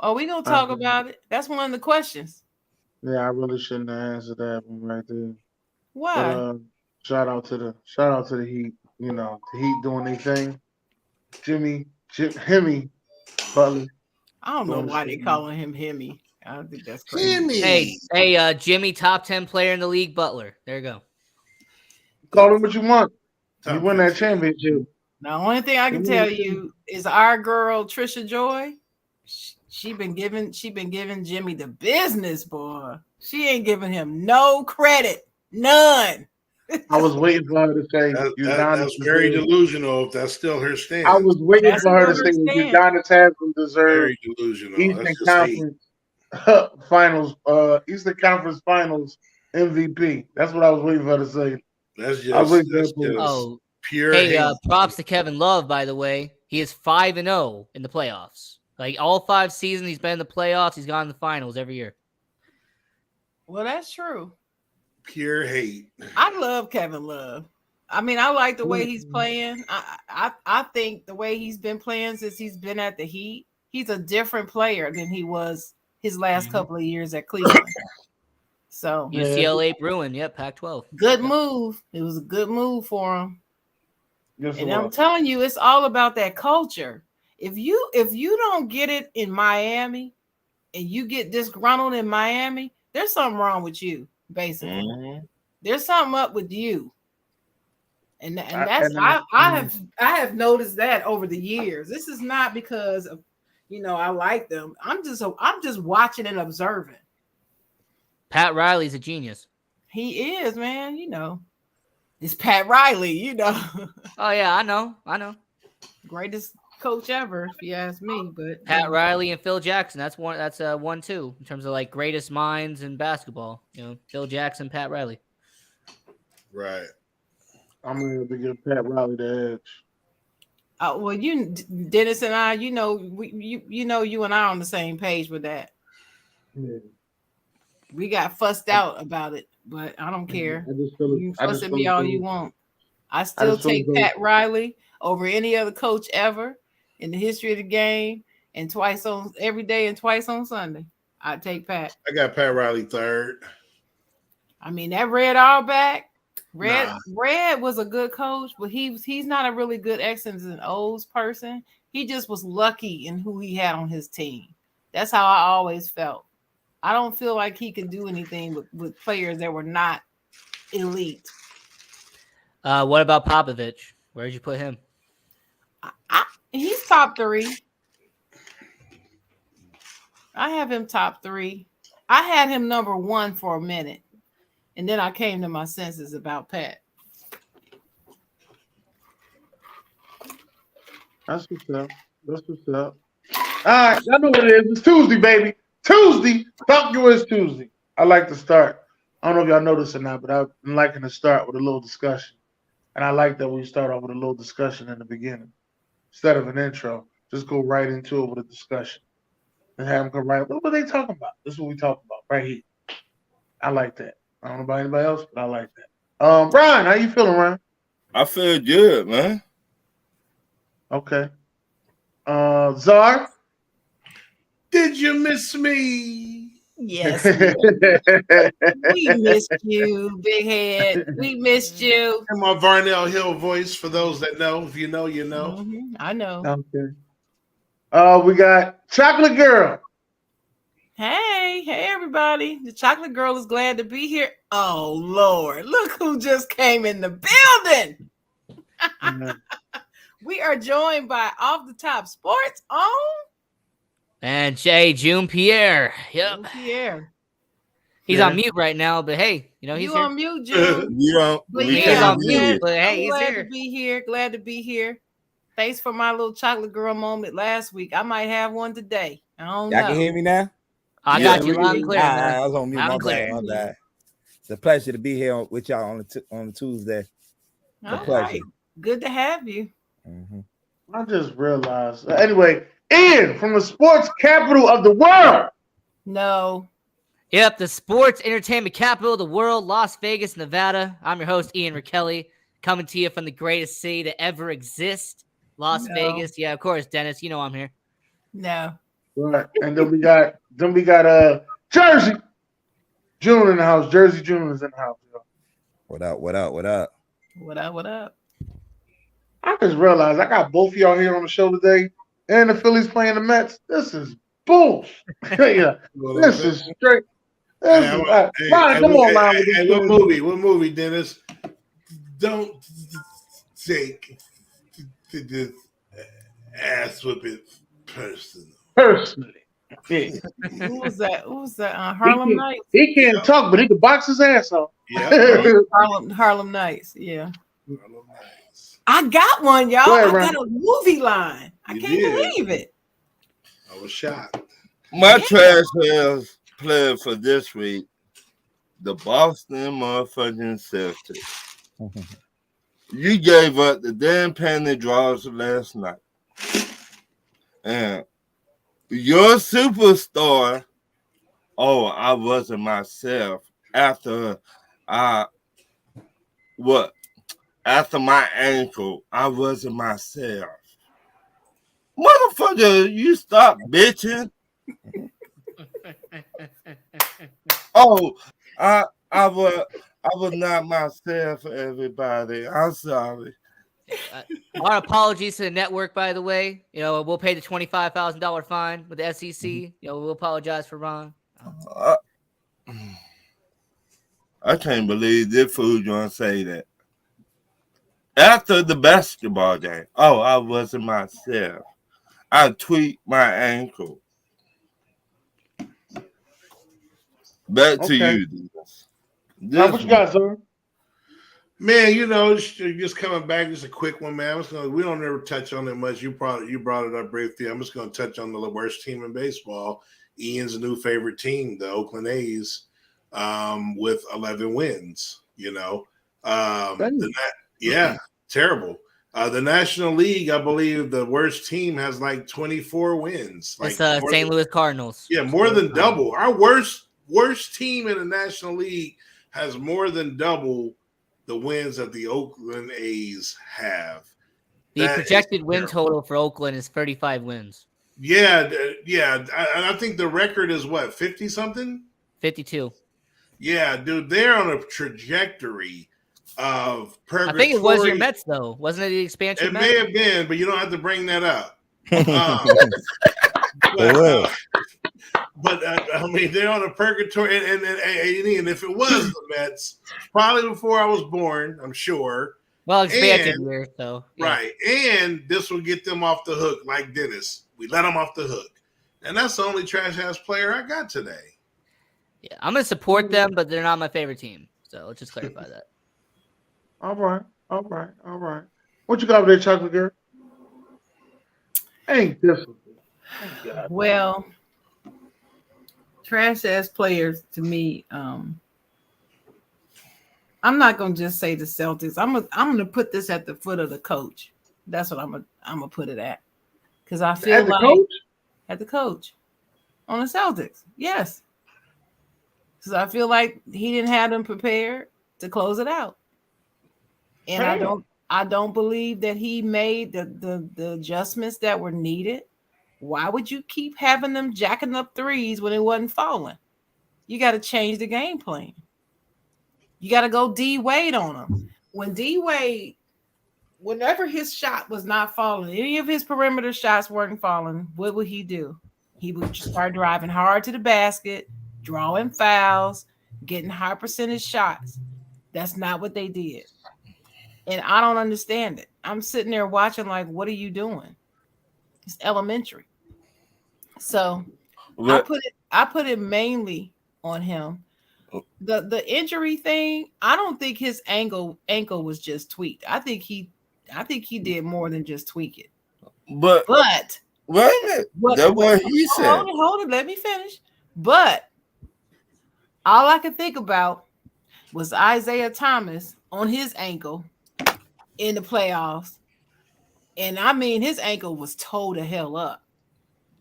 Oh, we gonna talk about it. That's one of the questions. Yeah, I really shouldn't have answered that one right there. But Why? shout out to the Heat. You know, the Heat doing their thing. Hemi Butler I don't know doing the why they shit, man. calling him Hemi. I don't think that's crazy. Hey, Jimmy. hey, Jimmy, top 10 player in the league, Butler. There you go. Call him what you want. You Top win that 15. championship. The only thing I You can win tell that championship. you is our girl Trisha Joy. She been giving Jimmy the business, boy. She ain't giving him no credit, none. I was waiting for her to say Udonis That's very deserves. delusional if that's still her I stance. was waiting That's for her to still say her that stand. Udonis Haslem deserved Very delusional. Eastern That's just hate. Conference Eastern Conference Finals MVP. That's what I was waiting for her to say. I was waiting for her That's to. just Oh, pure hey, hate. props to Kevin Love, by the way. He is 5-0 in the playoffs. Like all 5 seasons he's been in the playoffs, he's gone in the finals every year. Well, that's true. Pure hate. I love Kevin Love. I mean, I like the way he's Mm-hmm. playing. I think the way he's been playing since he's been at the Heat, he's a different player than he was his last Mhm. couple of years at Cleveland. So Yeah, UCLA Bruin, yep, Pac-12. good Yep. move. It was a good move for him. yes, it And I'm was. telling you, it's all about that culture. If you don't get it in Miami and you get disgruntled in Miami, there's something wrong with you, basically. Mhm. There's something up with you. And I, that's and I, I have noticed that over the years. This is not because of I like them. I'm just watching and observing. Pat Riley's a genius. He is, man, It's Pat Riley. Oh yeah, I know. Greatest coach ever, if you ask me. But Pat Riley and Phil Jackson. That's one. That's 1-2 in terms of like greatest minds in basketball. Phil Jackson, Pat Riley. Right. I'm gonna have to give Pat Riley the edge. well, Dennis and I, you and I are on the same page with that. Yeah. We got fussed out about it, but I don't care. I just feel it. You I fuss just at feel me as all though. you want. I I still just feel as take though. Pat Riley over any other coach ever in the history of the game, and twice on every day and twice on Sunday. I take Pat. I got Pat Riley third. I mean that Red Auerbach, Red Nah. Red was a good coach, but he's not a really good X's and O's person. He just was lucky in who he had on his team. That's how I always felt. I don't feel like he could do anything with players that were not elite. What about Popovich? Where'd you put him? He's top three. I have him top three. I had him number one for a minute, and then I came to my senses about Pat. That's what's up. That's what's up. All right, I know what it is. It's Tuesday, baby. Tuesday. Talk to us Tuesday. I like to start. I don't know if y'all noticed or not, but I've been liking to start with a little discussion. And I like that we start off with a little discussion in the beginning. Instead of an intro, just go right into it with a discussion. And have them come right. What were they talking about? This is what we talk about right here. I like that. I don't know about anybody else, but I like that. Brian, how you feeling, Ryan? I feel good, man. Okay. Czar? Did you miss me? Yes, we missed you, Big Head. We missed you. And my Varnell Hill voice, for those that know. If you know, you know. I know. Okay. We got Chocolate Girl. Hey, everybody. The Chocolate Girl is glad to be here. Oh, Lord. Look who just came in the building. We are joined by Off the Top Sports on And June Pierre. Yep. Pierre. He's Yeah. on mute right now, but hey, he's You here. on mute, June. You don't. But we He yeah, is can't on hear mute, you. but hey, I'm he's glad here. to be here. Glad to be here. Thanks for my little Chocolate Girl moment last week. I might have one today. I don't Y'all know. can hear me now? I Yeah, got you we loud can and clear, I man. was on mute. Loud My and clear. bad. My bad. It's a pleasure to be here with y'all on Tuesday. It's a All pleasure. right. Good to have you. Mhm. I just realized. Anyway, Ian from the sports capital of the world. No. Yep, the sports entertainment capital of the world, Las Vegas, Nevada. I'm your host, Ian Rakelli, coming to you from the greatest city to ever exist, Las No. Vegas. Yeah, of course, Dennis. You know I'm here. No. Right. And then we got Jersey June in the house. Jersey June is in the house. Yo. What up? What up? What up? What up? What up? I just realized I got both of y'all here on the show today, and the Phillies playing the Mets. This is bullshit. Yeah, this is straight. Ryan, come on, Ryan, with this what movie, Dennis? Don't take this ass whipping personally. Yeah. Who was that? Harlem Nights. He can't talk, but he can box his ass off. Yeah, Harlem Nights. Yeah. I got one, y'all. Ahead, I got a movie line. I can't believe it. I was shocked. My trash ass player for this week, the Boston motherfucking Celtics. You gave up the damn penalty draws last night. And your superstar, I wasn't myself after after my ankle, I wasn't myself. Motherfucker, you stop bitching. I was not myself, everybody. I'm sorry. Our apologies to the network, by the way. You know, we'll pay the $25,000 fine with the SEC. You know, we'll apologize for Ron. I can't believe this fool gonna say that. After the basketball game, I wasn't myself. I tweaked my ankle. Back to you, Dennis. What you got, sir? Man, just coming back, just a quick one, man. We don't ever touch on it much. You brought it up briefly. I'm just going to touch on the worst team in baseball. Ian's new favorite team, the Oakland A's, with 11 wins. Terrible. The National League, I believe the worst team has like 24 wins. It's St. Louis Cardinals. Yeah, more than double. Our worst team in the National League has more than double the wins that the Oakland A's have. The projected win total for Oakland is 35 wins. Yeah. I think the record is what, 50 something? 52. Yeah, dude, they're on a trajectory of purgatory. I think it was your Mets, though. Wasn't it the expansion? It may have been, but you don't have to bring that up. But I mean, they're on a purgatory, and if it was the Mets, probably before I was born, I'm sure. Well, expansion year, so yeah. Right, and this will get them off the hook, like Dennis. We let them off the hook, and that's the only trash ass player I got today. Yeah, I'm gonna support them, but they're not my favorite team. So let's just clarify that. All right. What you got over there, chocolate girl? Ain't this? Well, trash ass players to me. I'm not gonna just say the Celtics. I'm gonna put this at the foot of the coach. That's what I'm gonna put it at, because I feel at the coach on the Celtics. Yes, because I feel like he didn't have them prepared to close it out, and I don't believe that he made the adjustments that were needed. Why would you keep having them jacking up threes when it wasn't falling? You got to change the game plan. You got to go D Wade on him. When D Wade, whenever his shot was not falling, any of his perimeter shots weren't falling, what would he do? He would just start driving hard to the basket, drawing fouls, getting high percentage shots. That's not what they did. And I don't understand it. I'm sitting there watching like, what are you doing? It's elementary. So I put it mainly on him. The injury thing, I don't think his ankle was just tweaked. I think he did more than just tweak it. But wait a minute. That's what he said. Hold it, let me finish. But all I could think about was Isaiah Thomas on his ankle in the playoffs. And I mean, his ankle was tore the hell up.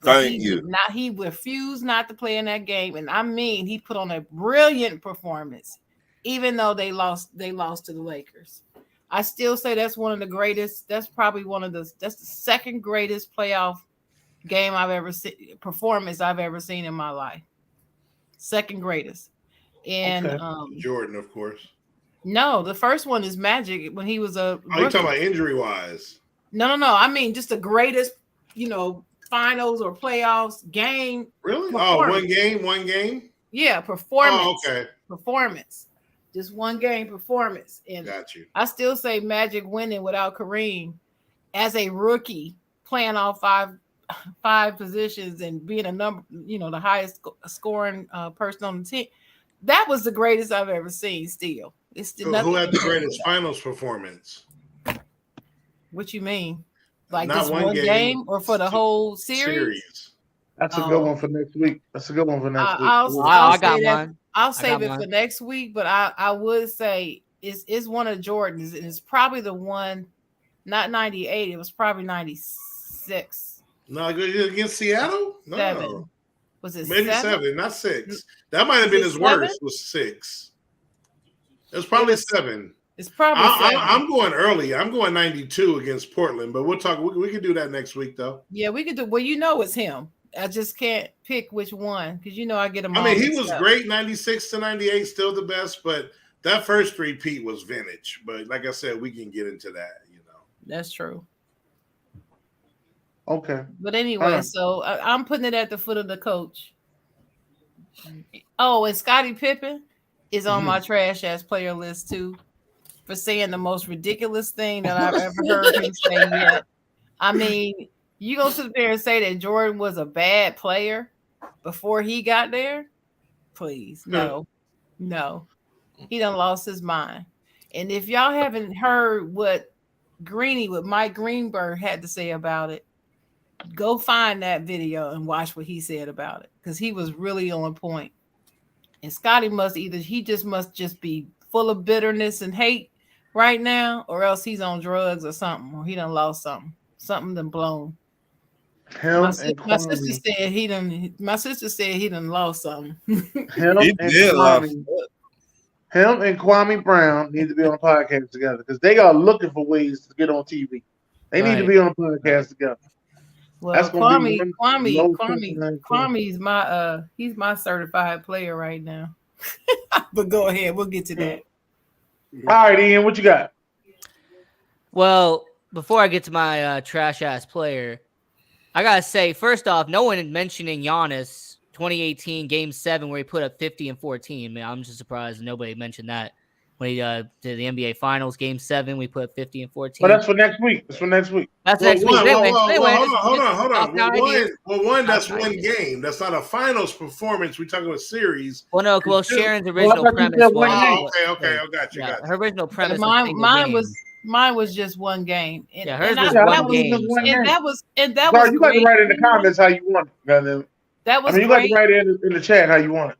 Thank you. He refused not to play in that game. And I mean, he put on a brilliant performance, even though they lost to the Lakers. I still say that's one of the greatest. That's probably that's the second greatest playoff game I've ever seen, performance I've ever seen in my life. Second greatest. And Okay. Jordan, of course. no, the first one is Magic when he was a Oh, you talking about injury wise? No. I mean, just the greatest, finals or playoffs game. Really? Oh, one game. Yeah, performance. Oh, okay. Performance. Just one game performance. And got you. I still say Magic winning without Kareem as a rookie playing all five positions and being a number, the highest scoring person on the team. That was the greatest I've ever seen. Still, it's still who had the greatest finals performance? What you mean? Like Not just one game or for the whole series? That's a good one for next week. I got mine. I'll save it for next week, but I would say it's one of Jordan's, and it's probably the one, not 98. It was probably 96. No, against Seattle? No. 7. Was it maybe 7, not 6? That might have been his worst. Was 6? It was probably 7. It's probably 7. I'm going early. I'm going 92 against Portland, but we'll talk. We can do that next week, though. Yeah, we could do. Well, it's him. I just can't pick which one because I get him. I mean, he was great 96 to 98, still the best, but that first three-peat was vintage. But like I said, we can get into that. That's true. Okay. But anyway, so I'm putting it at the foot of the coach. Oh, and Scottie Pippen is on my trash ass player list too, for saying the most ridiculous thing that I've ever heard him say yet. I mean, you gonna sit there and say that Jordan was a bad player before he got there? Please, no. He done lost his mind. And if y'all haven't heard what Mike Greenberg had to say about it, go find that video and watch what he said about it, because he was really on point. And Scotty must be full of bitterness and hate right now, or else he's on drugs or something, or he done lost something done blown. My sister said he done lost something. Him and Kwame Brown need to be on a podcast together because they are looking for ways to get on TV. They need to be on a podcast together. Well, Kwame's he's my certified player right now. But go ahead, we'll get to that. All right, Ian, what you got? Well, before I get to my trash ass player, I gotta say, first off, no one mentioning Giannis 2018 Game 7 where he put up 50 and 14. Man, I'm just surprised nobody mentioned that when he did the NBA Finals Game 7. We put up 50 and 14. But that's for next week. That's next week. Hold on. That's one game. That's not a finals performance. We're talking about series. Well, no. Well, Sharon's original premise was. Okay. I got you. Her original premise. Mine was just one game. And, hers was one game. And that was you got to write in the comments how you want it. That was you got to write in the chat how you want it.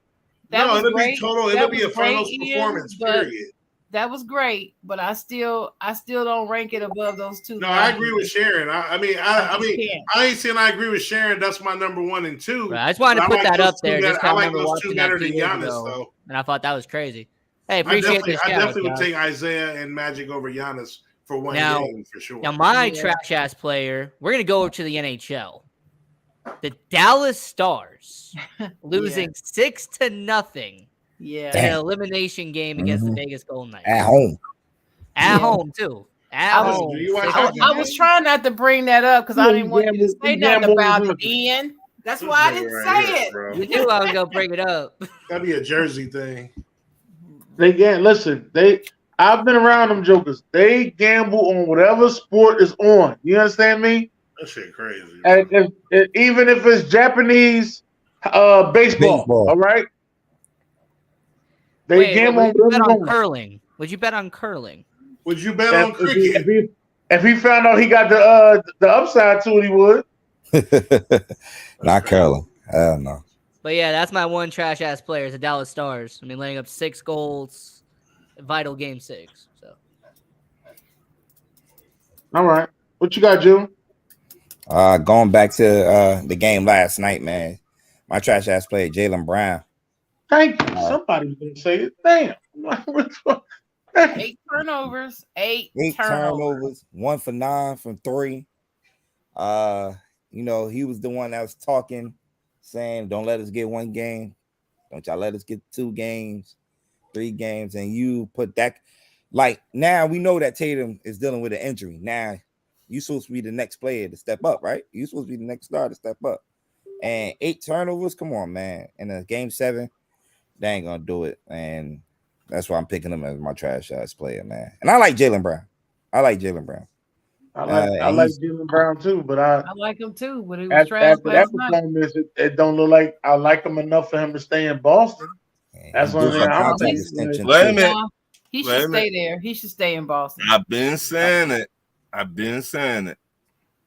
It'll be total. It'll be a finals performance. Period. That was great, but I still don't rank it above those two. No, I agree with Sharon. I ain't saying I agree with Sharon. That's my number 1 and 2. Right, I just wanted to put that up there. I like those two better than Giannis, though. And I thought that was crazy. Hey, appreciate this. I definitely would take Isaiah and Magic over Giannis for one game for sure. Now, my trash ass player, we're gonna go over to the NHL. The Dallas Stars losing 6-0. Yeah, in an elimination game against the Vegas Golden Knights. At home. At home, too. I was trying not to bring that up because I didn't want you to say nothing about it, Ian. That's why I didn't say it. Bro. You knew I was going to bring it up. That'd be a Jersey thing. I've been around them jokers. They gamble on whatever sport is on. You understand me? That shit crazy. And even if it's Japanese baseball, all right? Would you bet on curling? Would you bet on curling? Would you bet on cricket? If he found out he got the upside to it, he would. Not curling. Hell no. But yeah, that's my one trash ass player is the Dallas Stars. I mean, laying up 6 goals, vital Game 6. So. All right, what you got, June? Going back to the game last night, man. My trash ass player, Jaylen Brown. Thank you. Somebody was going to say it. Damn. 8 turnovers. 8 turnovers. 1 for 9 from 3. You know, he was the one that was talking, saying, "Don't let us get one game. Don't y'all let us get 2 games, 3 games." And you put that, like, now we know that Tatum is dealing with an injury. Now you supposed to be the next player to step up, right? You supposed to be the next star to step up. And 8 turnovers, come on, man. In a game 7, they ain't gonna do it. And that's why I'm picking him as my trash ass player, man. And I like Jaylen Brown. I like Jaylen Brown too, but I like him too, but he was trash after that last night. performance, it don't look like I like him enough for him to stay in Boston. That's one thing I'm extension. Wait a minute. No, he should stay there. He should stay in Boston. I've been saying it.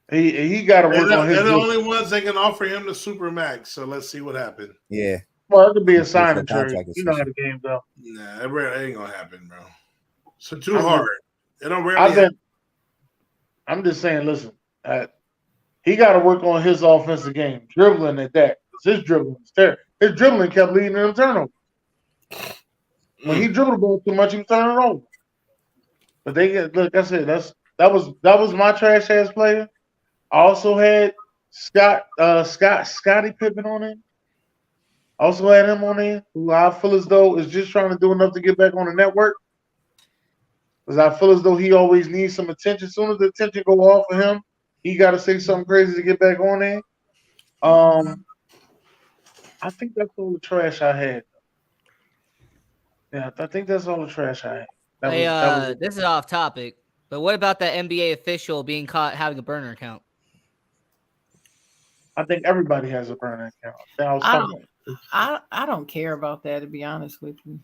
He got to work on his. They're the only ones that can offer him the supermax. So let's see what happens. Yeah. Well, it could be a signing trade. You know how the game go. Nah, it ain't gonna happen, bro. So too hard. It don't really. I'm just saying. Listen, he got to work on his offensive game, dribbling at that. His dribbling is terrible. His dribbling kept leading to turnovers. When he dribbled the ball too much, he was turning it over. But like I said, that was my trash ass player. I also had Scottie Pippen on it. Also had him on there, who I feel as though is just trying to do enough to get back on the network. Because I feel as though he always needs some attention. As soon as the attention go off of him, he got to say something crazy to get back on there. I think that's all the trash I had. Yeah, I think that's all the trash I had. This is off topic, but what about that NBA official being caught having a burner account? I think everybody has a burner account. I don't care about that, to be honest with you.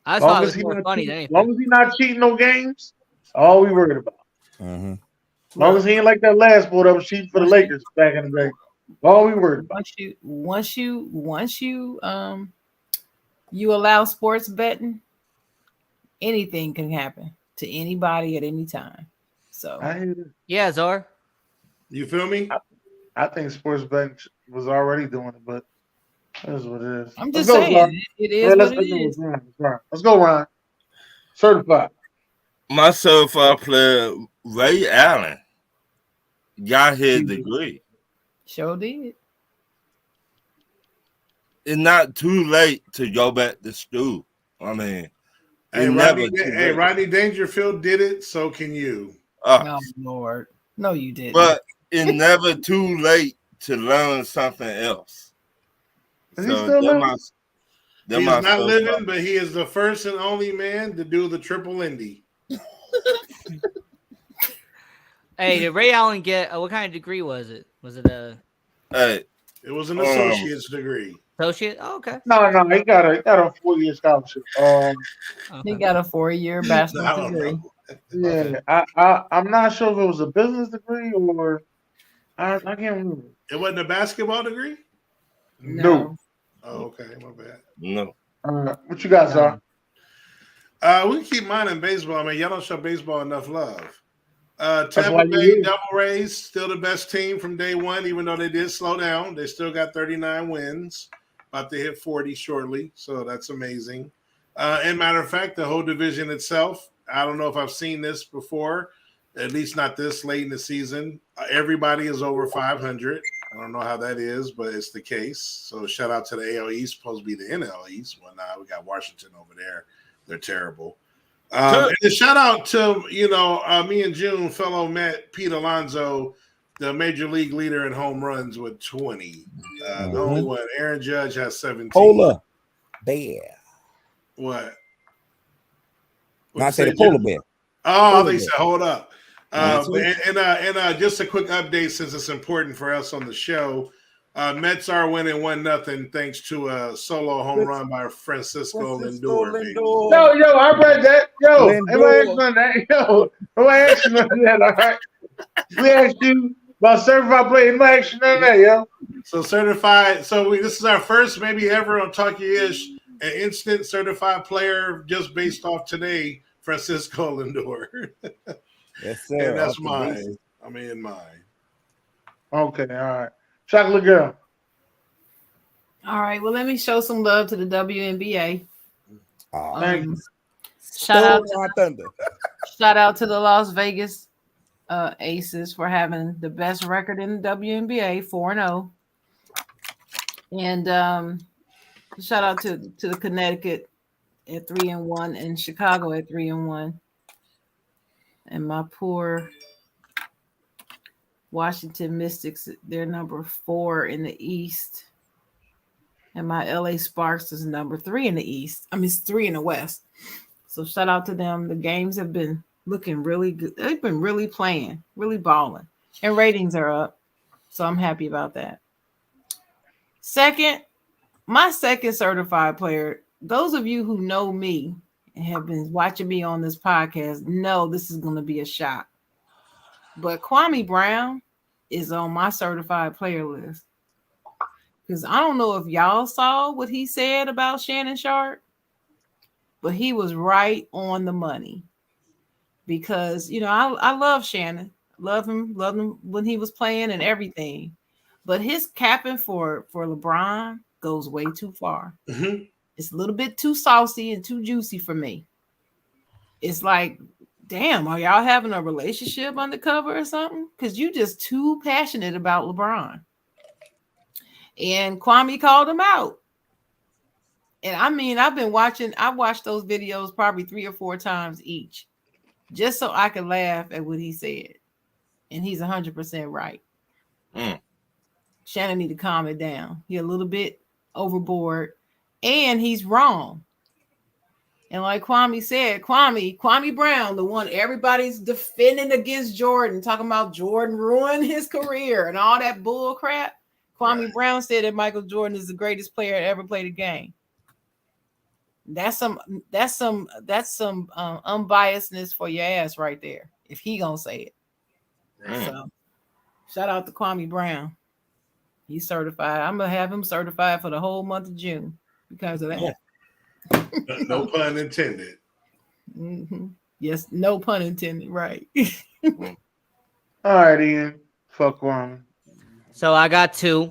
I thought it was more funny than anything. As long as he's not cheating no games, all we worried about. Mm-hmm. As long as he ain't like that last boy that was cheating for the Lakers back in the day. All we worried about. Once you allow sports betting, anything can happen to anybody at any time. So yeah, Zar. You feel me? I think sports betting was already doing it, but that's what it is. I'm just saying it is what it is. Let's go, Ryan. Certified. My certified player, Ray Allen, got his degree. Sure did. It's not too late to go back to school. I mean, Rodney Dangerfield did it, so can you. Oh, Lord. No, you didn't. But it's never too late to learn something else. Is he still living? He's not living, but he is the first and only man to do the triple Indy. Hey, did Ray Allen get what kind of degree was it? Was it a? It was an associate's degree. Associate? Oh, okay. No, he got a 4-year scholarship. He got a 4-year bachelor's degree. Yeah, I'm not sure if it was a business degree or I can't remember. It wasn't a basketball degree? No. Oh, okay, my bad. No. What you got, Zar? We can keep mine in baseball. I mean, y'all don't show baseball enough love. Tampa Bay Devil Rays, still the best team from day one, even though they did slow down. They still got 39 wins, about to hit 40 shortly, so that's amazing. And matter of fact, the whole division itself, I don't know if I've seen this before, at least not this late in the season. Everybody is over 500. I don't know how that is, but it's the case. So shout out to the AL East, supposed to be the NL East. Well, now we got Washington over there. They're terrible. And a shout out to, me and June, fellow Matt, Pete Alonso, the major league leader in home runs with 20. The only one. Aaron Judge has 17. Polar bear. What? I say the polar bear. Oh, they said hold up. And just a quick update since it's important for us on the show. Mets are winning 1-0 thanks to a solo home run by Francisco Lindor. Yo, I read that. Yo, nobody asked you on that. All right, we asked you about certified player. Nobody asked you on that, yo. So certified. So this is our first, maybe ever on Talkie-ish, an instant certified player just based off today, Francisco Lindor. Yes, sir. And that's mine. I'm in mine. Okay, all right. Chocolate girl. All right. Well, let me show some love to the WNBA. Thank you. Shout out to the Las Vegas Aces for having the best record in the WNBA, 4-0. And shout out to the Connecticut at 3-1 and Chicago at 3-1. And my poor Washington Mystics, they're number 4 in the East. And my LA Sparks is number 3 in the East. I mean, it's 3 in the West. So shout out to them. The games have been looking really good. They've been really playing, really balling. And ratings are up. So I'm happy about that. My second certified player, those of you who know me and have been watching me on this podcast know this is going to be a shock. But Kwame Brown is on my certified player list. Because I don't know if y'all saw what he said about Shannon Sharp, but he was right on the money. Because, I love Shannon. Love him when he was playing and everything. But his capping for LeBron goes way too far. Mm-hmm. It's a little bit too saucy and too juicy for me. It's like, damn, are y'all having a relationship undercover or something? Because you just too passionate about LeBron. And Kwame called him out. And I mean, I watched those videos probably 3 or 4 times each, just so I could laugh at what he said. And he's 100% right. Shannon need to calm it down. He's a little bit overboard, and he's wrong. And like Kwame said, Kwame Brown, the one everybody's defending against Jordan, talking about Jordan ruined his career and all that bull crap. Kwame Brown said that Michael Jordan is the greatest player to ever play the game. That's some unbiasedness for your ass right there. If he gonna say it. So shout out to Kwame Brown. He's certified. I'm gonna have him certified for the whole month of June because of that. No pun intended. Mm-hmm. Yes, no pun intended. Right. All right, Ian. Fuck Kwame. So I got 2.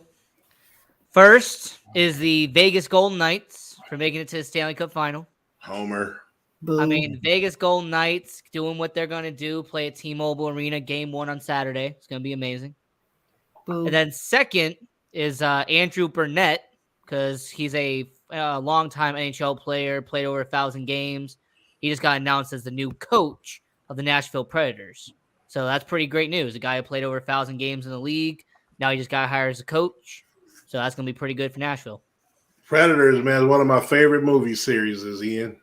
First is the Vegas Golden Knights for making it to the Stanley Cup final. Homer. Boom. I mean, Vegas Golden Knights doing what they're going to do, play at T-Mobile Arena game 1 on Saturday. It's going to be amazing. Boom. And then second is Andrew Burnett, because he's a longtime NHL player, played over 1,000 games. He just got announced as the new coach of the Nashville Predators. So that's pretty great news. A guy who played over 1,000 games in the league. Now he just got hired as a coach. So that's going to be pretty good for Nashville. Predators, man, is one of my favorite movie series, Ian.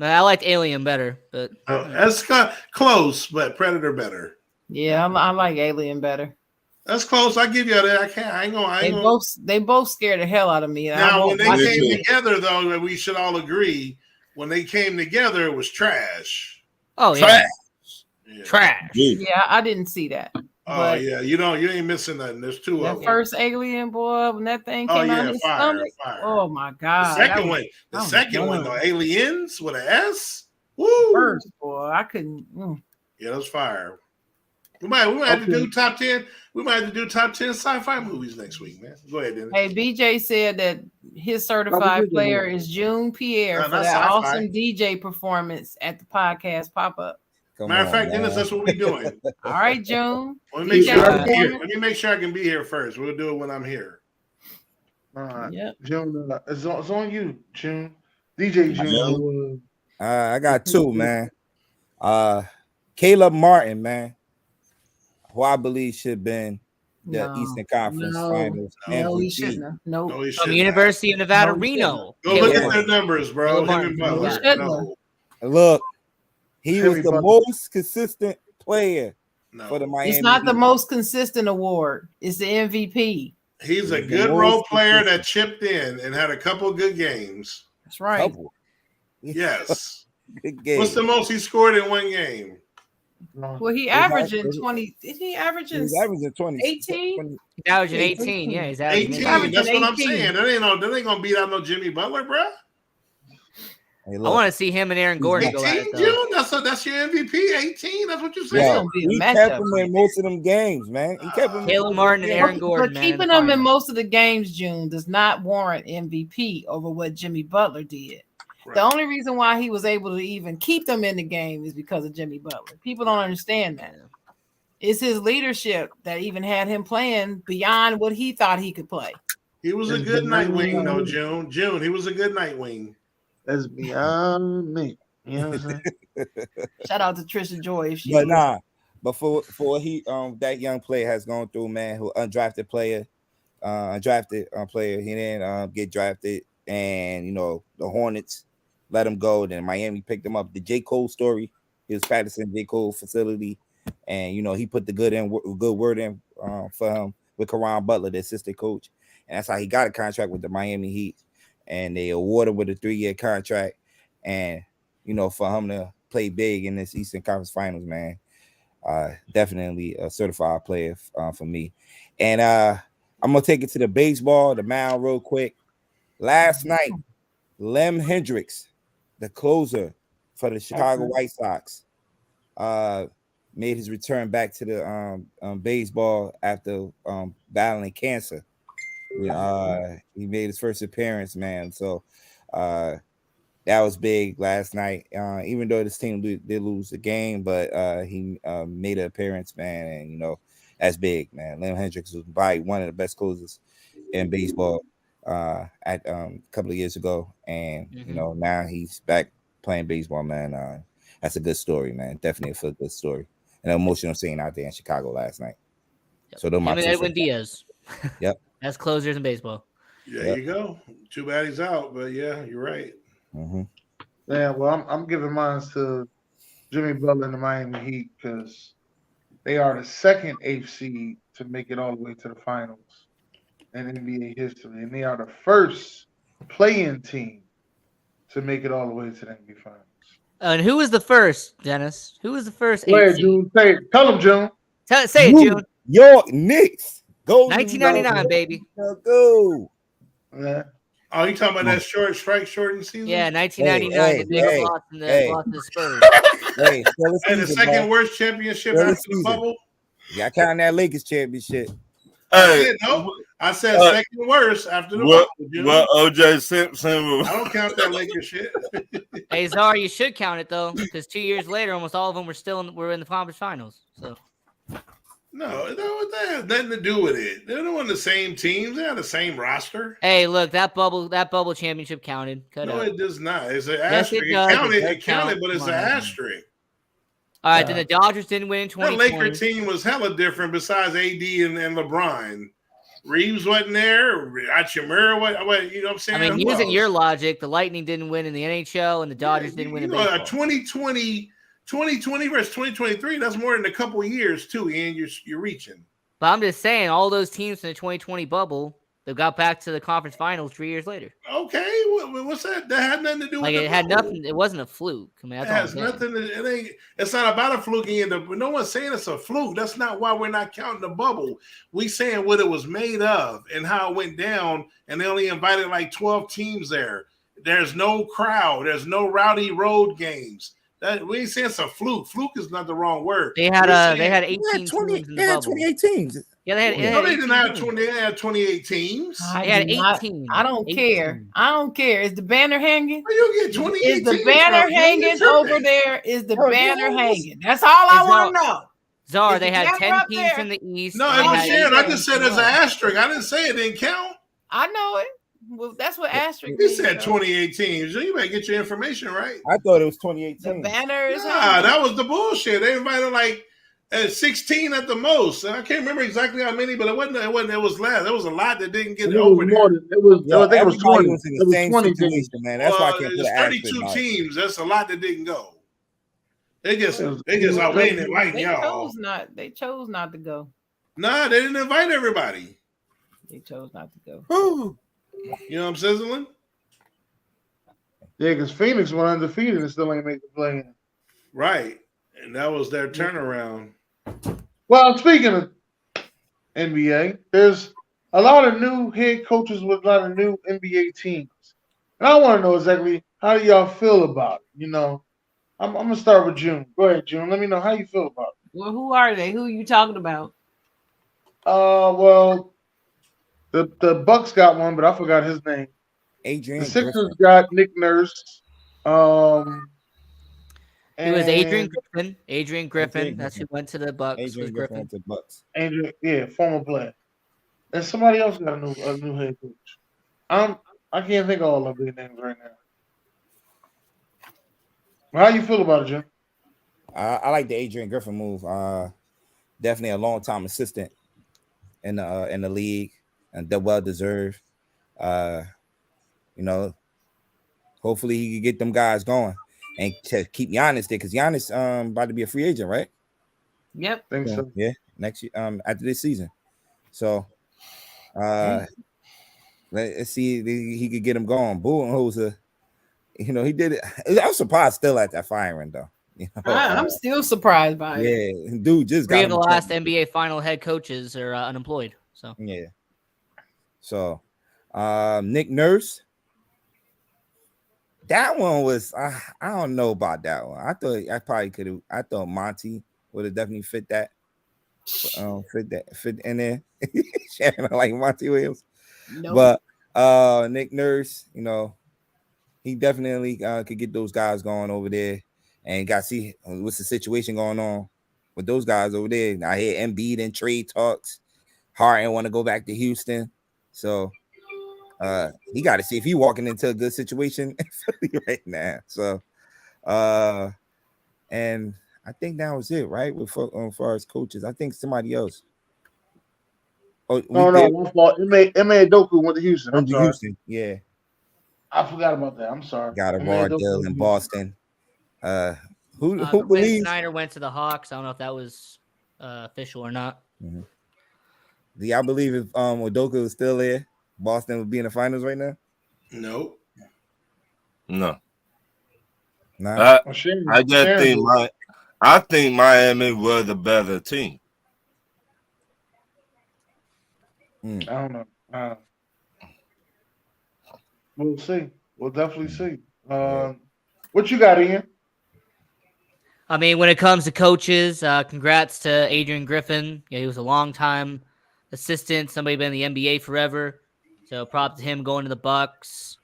I liked Alien better, but that's close, but Predator better. Yeah, I like Alien better. That's close. I give you that. I ain't gonna. They both scared the hell out of me. Now, when they came together, though, we should all agree, when they came together, it was trash. Oh yeah, trash. Yeah, I didn't see that. Oh yeah, you ain't missing nothing. There's 2 of them. That first Alien, boy, when that thing came out of his stomach. Fire. Oh my god. The second one, though, Aliens with an S. Woo! First, boy, I couldn't. Yeah, that's fire. We might have to do top 10. We might have to do top 10 sci-fi movies next week, man. Go ahead, Dennis. Hey, BJ said that his certified player is June Pierre for that awesome DJ performance at the podcast pop-up. Matter of fact, Dennis, that's what we're doing. All right, June. Let me make sure I can be here first. We'll do it when I'm here. All right. Yep. June, it's on you, June. DJ June. I got 2, man. Caleb Martin, man, who I believe should have been the Eastern Conference Finals. No, he shouldn't have. No, he from University of Nevada, Reno. Go look at their numbers, bro. Look, he was the most consistent player for the Miami. It's not the most consistent award. It's the MVP. He's a good role player that chipped in and had a couple good games. That's right. Yes. Good game. What's the most he scored in one game? Well, he averaging 20. Did he averaging? He's averaging 20. 18. He's averaging 18. Yeah, he's averaging 18. That's what I'm saying. That ain't gonna beat out no Jimmy Butler, bro. Hey, I want to see him and Aaron Gordon go at it. June, that's your MVP. 18. That's what you said. Yeah, he kept him in most of them games, man. He kept him. Caleb Martin and Aaron Gordon. But keeping him in most of the games, June, does not warrant MVP over what Jimmy Butler did. Right. The only reason why he was able to even keep them in the game is because of Jimmy Butler. People don't understand that. It's his leadership that even had him playing beyond what he thought he could play. He was a good Nightwing, though, June. June, he was a good Nightwing. That's beyond me. You know what I'm saying? Shout out to Trisha Joy. If she But nah, but for he that young player has gone through, man, who undrafted player, he didn't get drafted, and you know the Hornets let him go. Then Miami picked him up. The J. Cole story, he was practicing J. Cole facility, and you know he put the good word in for him with Karan Butler, the assistant coach, and that's how he got a contract with the Miami Heat, and they awarded him with a 3-year contract, and you know for him to play big in this Eastern Conference Finals, man. Definitely a certified player for me. And I'm gonna take it to the baseball, the mound, real quick. Last night, Lem Hendricks, the closer for the Chicago White Sox, made his return back to the baseball after battling cancer. He made his first appearance, man. So that was big last night. Even though this team did lose the game, but he made an appearance, man, and you know that's big, man. Lem Hendricks was probably one of the best closers in baseball a couple of years ago, and you know now he's back playing baseball, man. That's a good story, man. Definitely a feel good story, and an emotional scene out there in Chicago last night. Yep. So those my Edwin Diaz. Yep, that's closers in baseball. There you go. Too bad he's out, but yeah, you're right. Yeah, well, I'm giving mine to Jimmy Butler and the Miami Heat because they are the second 8th seed to make it all the way to the finals in NBA history, and they are the first play-in team to make it all the way to the NBA finals. And who was the first, Dennis? Who was the first? Go ahead, June. Tell them, June. Say it, June. York Knicks. Go 1999, baby. Go. Yeah. Oh, you talking about that shortened season? Yeah, 1999. The Knicks lost the Spurs. And the second worst championship after the bubble. Yeah, counting that Lakers championship. I said second worst after the bubble. Well, OJ Simpson. I don't count that Lakers shit. Hey, Czar, you should count it though, because 2 years later, almost all of them were in the conference finals. So. No, that has nothing to do with it. They're on the same teams. They have the same roster. Hey, look, that bubble championship counted. It does not. It's an asterisk. It counted, but it's an asterisk. All right, then the Dodgers didn't win in 2020. The Laker team was hella different besides AD and LeBron. Reeves wasn't there. Hachimura, what you know what I'm saying? I mean, using your logic, the Lightning didn't win in the NHL and the Dodgers didn't win in baseball. 2020 versus 2023, that's more than a couple of years too, Ian. You're reaching. But I'm just saying, all those teams in the 2020 bubble, they got back to the conference finals 3 years later. Okay, what's that? That had nothing to do with it. Had nothing. It wasn't a fluke. I mean, it has nothing. It's not about a fluke. No one's saying it's a fluke. That's not why we're not counting the bubble. We saying what it was made of and how it went down. And they only invited like 12 teams there. There's no crowd. There's no rowdy road games. We ain't saying it's a fluke. Fluke is not the wrong word. They had 18 teams in the bubble. 28 teams. Yeah, they had. No, they didn't have 20. They had 28 teams. They had 18. I don't care. I don't care. Is the banner hanging? You get 28. Is the banner hanging over there? Is the banner hanging? That's all I want to know. Czar, they had 10 teams in the East. No, it was shared. I just said there's an asterisk. I didn't say it didn't count. I know it. Well, that's what asterisk. He said 28 teams. So you better get your information right. I thought it was 28 teams. The banner is that was the bullshit. They invited like 16 at the most. And I can't remember exactly how many, but it wasn't. It was less. There was a lot that didn't get over there. I think it was 20. Was in the same 20 situation, man. That's why I can't put an 32 teams. That's a lot that didn't go. They just outweighing it right y'all. They chose not to go. Nah, they didn't invite everybody. They chose not to go. Ooh. You know what I'm sizzling? Yeah, because Phoenix went undefeated and still ain't make the play. Right. And that was their turnaround. Well, speaking of NBA, there's a lot of new head coaches with a lot of new NBA teams. And I want to know exactly how do y'all feel about it? You know, I'm going to start with June. Go ahead, June. Let me know how you feel about it. Well, who are they? Who are you talking about? Well, the Bucks got one, but I forgot his name. Adrian. The Sixers got Nick Nurse. It was Adrian And Griffin. Adrian Griffin. That's who went to the Bucks. Was Adrian Griffin went Griffin. to Bucks. Andrew, yeah, former player. And somebody else got a new head coach. I can't think of all of their names right now. How you feel about it, Jim? I like the Adrian Griffin move. Definitely a long time assistant in the league, and they're well deserved. You know, hopefully he can get them guys going and to keep Giannis there, because Giannis about to be a free agent, right? Yep. Think so. Yeah, next year, after this season. So let's see if he could get him going. Budenholzer, he did it. I'm surprised still at that firing though. I'm still surprised by it. Yeah, dude just 3 got of the last NBA final head coaches are unemployed. So yeah. So Nick Nurse. That one was I don't know about that one. I thought Monty would have definitely fit in there. Like Monty Williams. Nope. But Nick Nurse, he definitely could get those guys going over there, and got to see what's the situation going on with those guys over there. I hear Embiid and trade talks. Harden want to go back to Houston, so he got to see if he walking into a good situation right now. So, and I think that was it, right? With far as coaches, I think somebody else. Oh, No, one fault. Ime Doku went to Houston. I'm sorry. Houston, yeah. I forgot about that. I'm sorry. Got a Ime raw Doku deal went in to Boston. Who Quinn believes? Snyder went to the Hawks. I don't know if that was official or not. Mm-hmm. Do y'all believe if Udoka was still there, Boston would be in the finals right now? Nope. No. Nah. I think Miami was the better team. I don't know. We'll see. We'll definitely see. What you got, Ian? I mean, when it comes to coaches, congrats to Adrian Griffin. Yeah, he was a long-time assistant, somebody been in the NBA forever. So prop to him going to the Bucks.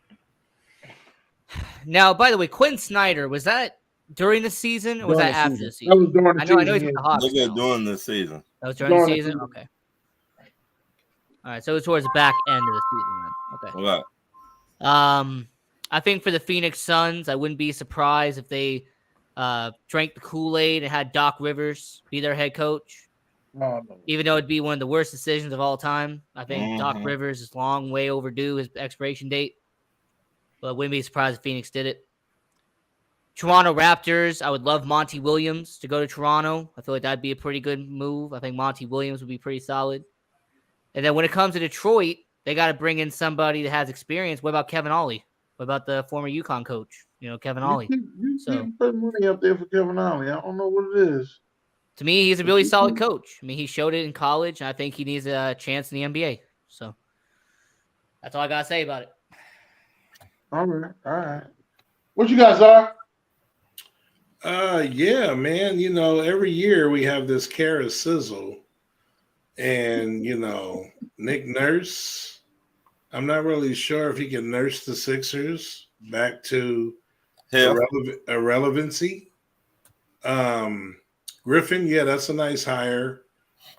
Now, by the way, Quinn Snyder, was that during the season or was that after the season? That was during the season. I know he's with the Hawks. During the season. That was during the season? Okay. All right, so it was towards the back end of the season then. Okay. Right. I think for the Phoenix Suns, I wouldn't be surprised if they drank the Kool-Aid and had Doc Rivers be their head coach. No. Even though it'd be one of the worst decisions of all time. I think Doc Rivers is long way overdue his expiration date. But wouldn't be surprised if Phoenix did it. Toronto Raptors, I would love Monty Williams to go to Toronto. I feel like that'd be a pretty good move. I think Monty Williams would be pretty solid. And then when it comes to Detroit, they got to bring in somebody that has experience. What about Kevin Ollie? What about the former UConn coach? Kevin Ollie. You keep putting money up there for Kevin Ollie. I don't know what it is. To me, he's a really solid coach. I mean, he showed it in college, and I think he needs a chance in the NBA. So that's all I got to say about it. All right. What you guys are? Yeah, man. Every year we have this Kara sizzle, and Nick Nurse. I'm not really sure if he can nurse the Sixers back to irrelevancy. Griffin, yeah, that's a nice hire.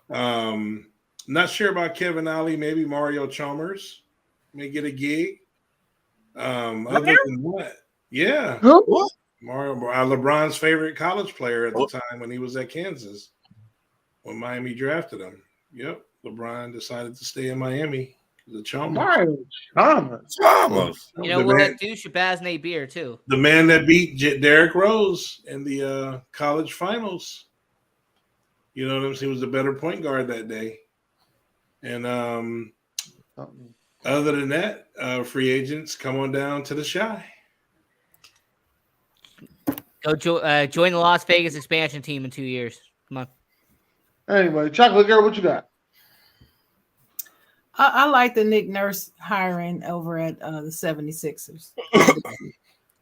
Not sure about Kevin Ollie. Maybe Mario Chalmers may get a gig. Other than that, yeah. What? Mario, LeBron's favorite college player at the time when he was at Kansas, when Miami drafted him. Yep, LeBron decided to stay in Miami. The Chalmers. Mario Chalmers. You know what? Do Shabazz Nate Beer too. The man that beat Derrick Rose in the college finals. You know what I'm saying? He was the better point guard that day. And other than that, free agents, come on down to the Shy. Go join the Las Vegas expansion team in 2 years. Come on. Anyway, Chocolate Girl, what you got? I like the Nick Nurse hiring over at the 76ers.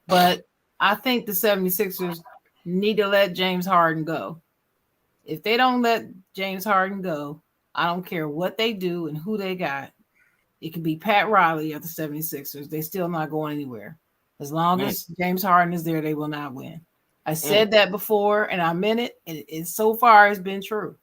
But I think the 76ers need to let James Harden go. If they don't let James Harden go, I don't care what they do and who they got. It could be Pat Riley of the 76ers. They're still not going anywhere. As long as James Harden is there, they will not win. I said that before, and I meant it. And so far, it's been true.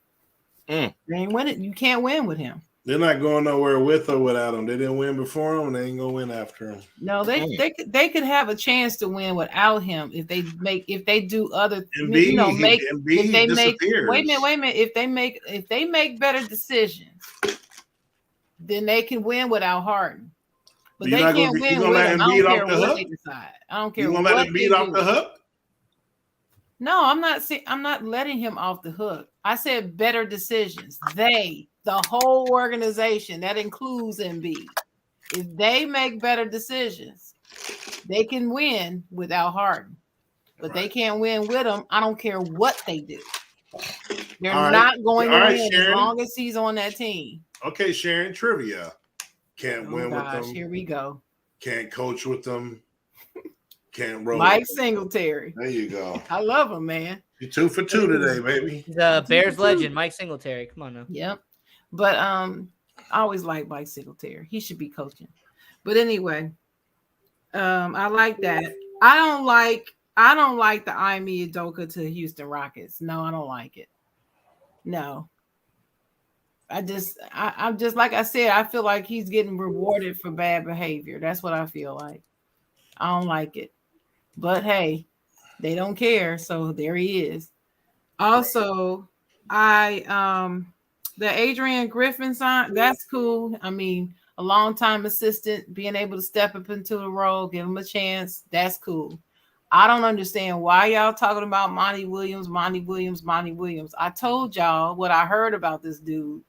Mm. They ain't win it. You can't win with him. They're not going nowhere with or without him. They didn't win before him, and they ain't gonna win after him. No, they could have a chance to win without him if they do other Embiid disappears. Wait a minute. If they make better decisions, then they can win without Harden. But they can't win with him. I don't care what they decide. I don't care what they do. You gonna let Embiid off the hook? No, I'm not letting him off the hook. I said better decisions. The whole organization, that includes Embiid. If they make better decisions, they can win without Harden. But they can't win with him. I don't care what they do. They're not going to win as long as he's on that team. Okay, Sharon, trivia. Can't win with them. Here we go. Can't coach with them. Can't roll. Mike Singletary. There you go. I love him, man. You're 2 for 2 today, baby. The Bears legend, Mike Singletary. Come on now. Yep. But I always like Mike Singletary. He should be coaching. But anyway, I like that. I don't like the Ime Udoka to Houston Rockets. No, I don't like it. No. I'm just like I said, I feel like he's getting rewarded for bad behavior. That's what I feel like. I don't like it. But hey, they don't care. So there he is. Also, the Adrian Griffin sign, that's cool. I mean, a longtime assistant being able to step up into the role, give him a chance. That's cool. I don't understand why y'all talking about Monty Williams. I told y'all what I heard about this dude,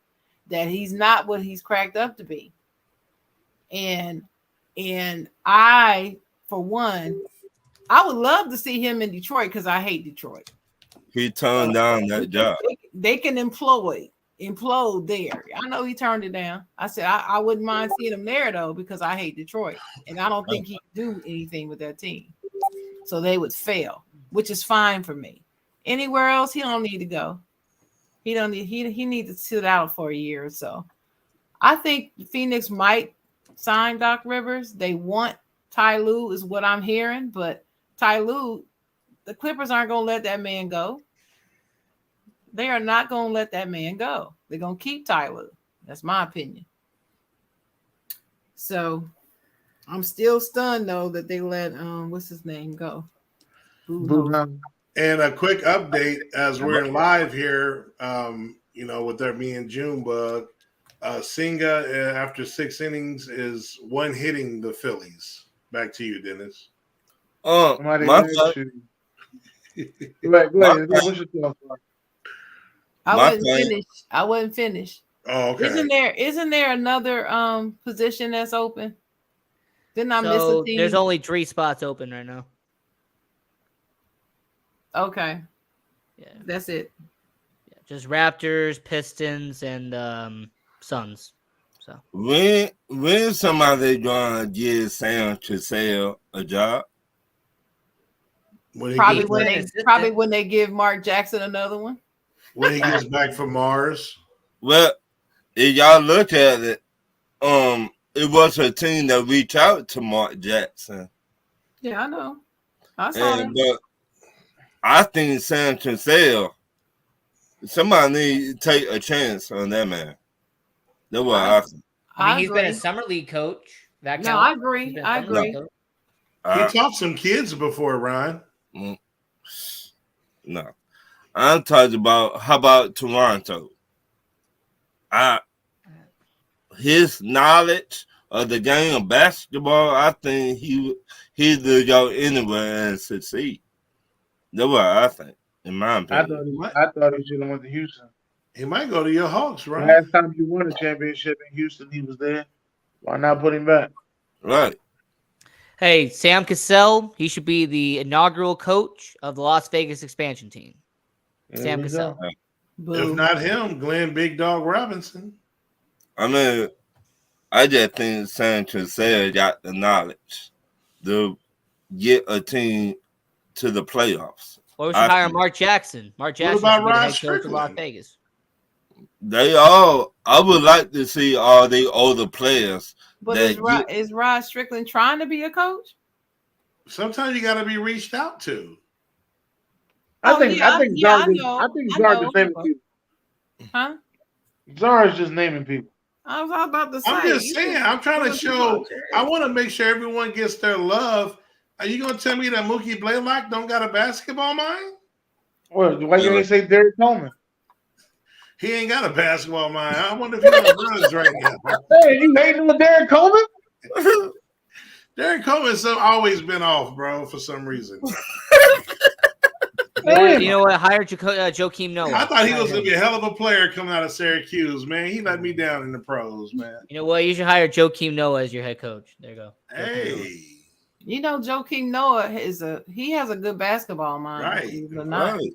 that he's not what he's cracked up to be. And I, for one, I would love to see him in Detroit because I hate Detroit. He turned down that job. They can implode there. I know he turned it down. I said I wouldn't mind seeing him there though, because I hate Detroit and I don't think he can do anything with that team. So they would fail, which is fine for me. Anywhere else, he don't need to go. He needs to sit out for a year or so. I think Phoenix might sign Doc Rivers. They want Ty Lue, is what I'm hearing, but Ty Lue, the Clippers aren't going to let that man go. They are not going to let that man go. They're going to keep Ty Lue. That's my opinion. So I'm still stunned though that they let what's his name go. And a quick update as we're live here, with there being Junebug, Senga after 6 innings is one hitting the Phillies. Back to you, Dennis. My I wasn't finished. Oh, okay. Isn't there another position that's open? Didn't I miss a team? There's only 3 spots open right now. Okay. Yeah. That's it. Yeah, just Raptors, Pistons, and Suns. So when somebody gonna give Sam Cassell a job? Probably when they give Mark Jackson another one. When he gets back from Mars. Well, if y'all look at it, it was a team that reached out to Mark Jackson. Yeah, I know. I saw it. But I think Sam Cassell, somebody need to take a chance on that man. That's what I think. I mean, he's been a summer league coach. I agree. He taught some kids before, Ryan. No. I'm talking about, how about Toronto? His knowledge of the game of basketball, I think he'd go anywhere and succeed. That's what I think, in my opinion. I thought he should have went to Houston. He might go to your Hawks, right? Last time you won a championship in Houston, he was there. Why not put him back? Right. Hey, Sam Cassell, he should be the inaugural coach of the Las Vegas expansion team. Sam Cassell. If not him, Glenn Big Dog Robinson. I mean, I just think Sam Cassell got the knowledge to get a team to the playoffs. Or we should hire Mark Jackson. Mark Jackson about Rod head coach of Strickland? Las Vegas. I would like to see all the older players. But is Rod Strickland trying to be a coach? Sometimes you got to be reached out to. I Oh, think yeah, Zark I is know. I think I Zark know. is naming people. Huh? Zark is just naming people. I was about to say. I'm just saying. I'm trying to show. I I want to make sure everyone gets their love. Are you gonna tell me that Mookie Blaylock don't got a basketball mind? Well, why you ain't say Derek Coleman? He ain't got a basketball mind. I wonder if he's on drugs right now. Hey, you hating on Derek Coleman? Derek Coleman's always been off, bro, for some reason. Damn. You know what? Hire Joakim Noah. I thought he was gonna be a hell of a player coming out of Syracuse, man. He let me down in the pros, man. You know what? You should hire Joakim Noah as your head coach. There you go. Hey, Joakim Noah has a good basketball mind. right, believe it or not. right.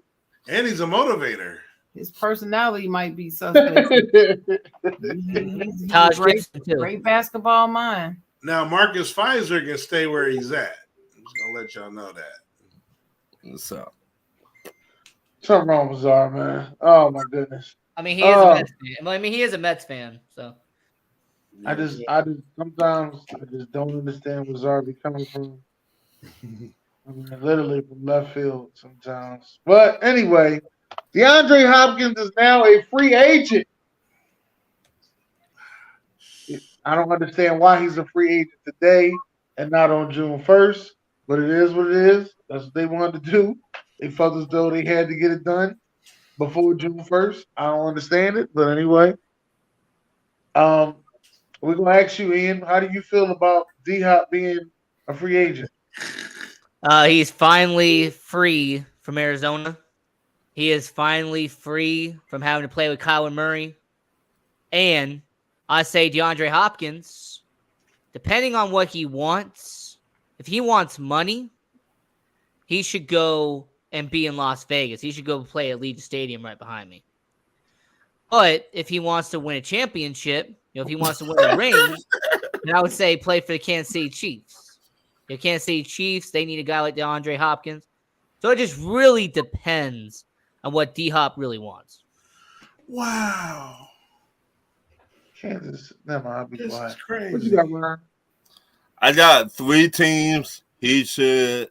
And he's a motivator. His personality might be suspect. He's Taj a great, Gibson, too. great basketball mind. Now Marcus Pfizer can stay where he's at. I'm just gonna let y'all know that. So Something wrong with Czar, man. Oh my goodness. I mean, he is a Mets fan. I mean, he is a Mets fan. So I just sometimes I just don't understand where Czar be coming from. I mean, literally from left field sometimes. But anyway, DeAndre Hopkins is now a free agent. I don't understand why he's a free agent today and not on June 1st, but it is what it is. That's what they wanted to do. They felt as though they had to get it done before June 1st. I don't understand it, but anyway. We're going to ask you, Ian, how do you feel about D-Hop being a free agent? he's finally free from Arizona. He is finally free from having to play with Kyler Murray. And I say DeAndre Hopkins, depending on what he wants, if he wants money, he should go and be in Las Vegas. He should go play at Allegiant Stadium right behind me. But if he wants to win a championship, if he wants to win a ring, then I would say play for the Kansas City Chiefs. The Kansas City Chiefs, they need a guy like DeAndre Hopkins. So it just really depends on what D-Hop really wants. Wow. Kansas. Never mind, I'll be This quiet. is crazy. What you got, Ryan? I got 3 teams he should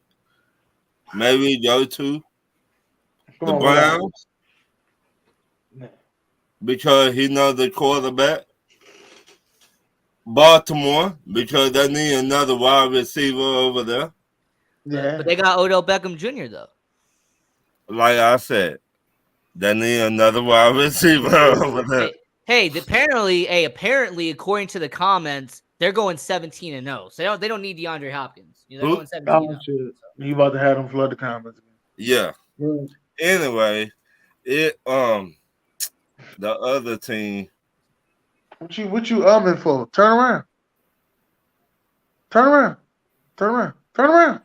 maybe go to. Come The on, Browns, Ryan. because he knows the quarterback. Baltimore, because they need another wide receiver over there. Yeah. But they got Odell Beckham Jr., though. Like I said, they need another wide receiver over there. Hey, apparently, according to the comments, they're going 17-0. So they don't need DeAndre Hopkins. They're going 17-0. You about to have them flood the comments. Yeah. Yeah. Anyway, the other team. What you umming for? Turn around. Turn around. Turn around. Turn around.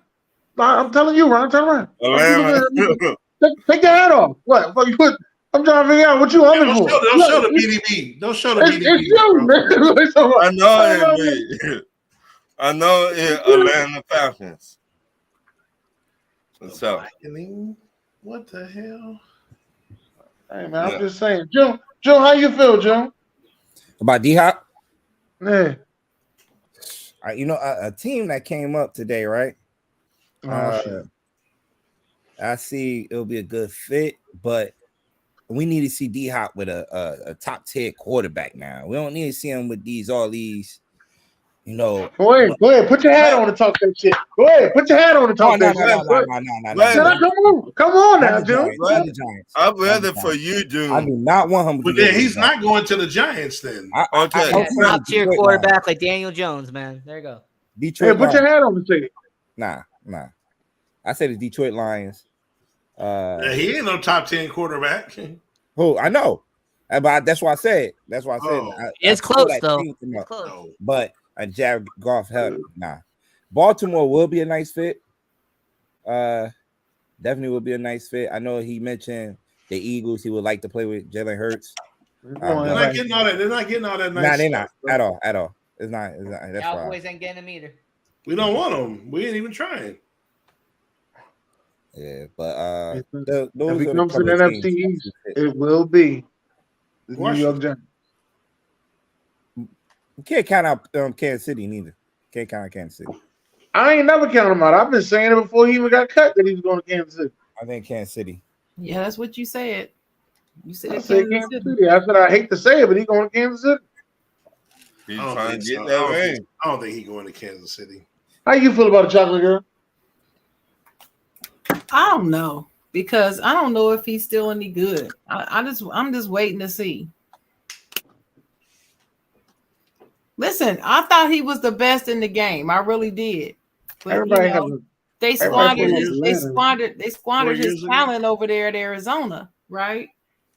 I'm telling you, Ron, turn around. Take your hat off. What? I'm trying to figure out what you umming for. Don't show the BDB. Don't show the BDB. It's you, man. I know it. I know it. Atlanta Falcons. So, what the hell? Hey man, I'm just saying, Joe, how you feel, Joe? About D-Hop? Yeah. A team that came up today, right? Shit. I see it'll be a good fit, but we need to see D-Hop with a top 10 quarterback now. We don't need to see him with all these, Go ahead. Put your hat on and talk that shit. Go ahead. Put your hat on and talk that shit. No. Come on now, Joe. I'm ready for you, June. I do not want him. But then he's not going to the Giants then. Okay. Top tier quarterback like Daniel Jones, man. There you go. Detroit. Hey, put your hat on and say it. Nah. I say the Detroit Lions. He ain't no top 10 quarterback. Oh, I know. But that's why I said. It's close though. It's close. But Jared Goff help. Nah. Baltimore will be a nice fit. Definitely will be a nice fit. I know he mentioned the Eagles. He would like to play with Jalen Hurts. They're not getting all that. They're not getting all that nice. Nah, they're not at all. It's not. That's Cowboys ain't getting them either. We don't want them. We ain't even trying. Yeah, but if those it comes to the NFC East, it will be the New York Giants. You can't count out Kansas City neither. Can't count out Kansas City. I ain't never counted him out. I've been saying it before he even got cut that he was going to Kansas City. I think Kansas City. Yeah, that's what you said. You said I said Kansas Kansas City. City. I said I hate to say it, but he going to Kansas City. He's I don't trying think to so. get that ring. I don't think he's going to Kansas City. How you feel about a chocolate girl? I don't know because I don't know if he's still any good. I'm just waiting to see. Listen, I thought he was the best in the game. I really did. But Everybody you know, has a they everybody squandered plays his years ago. talent over there at Arizona, right?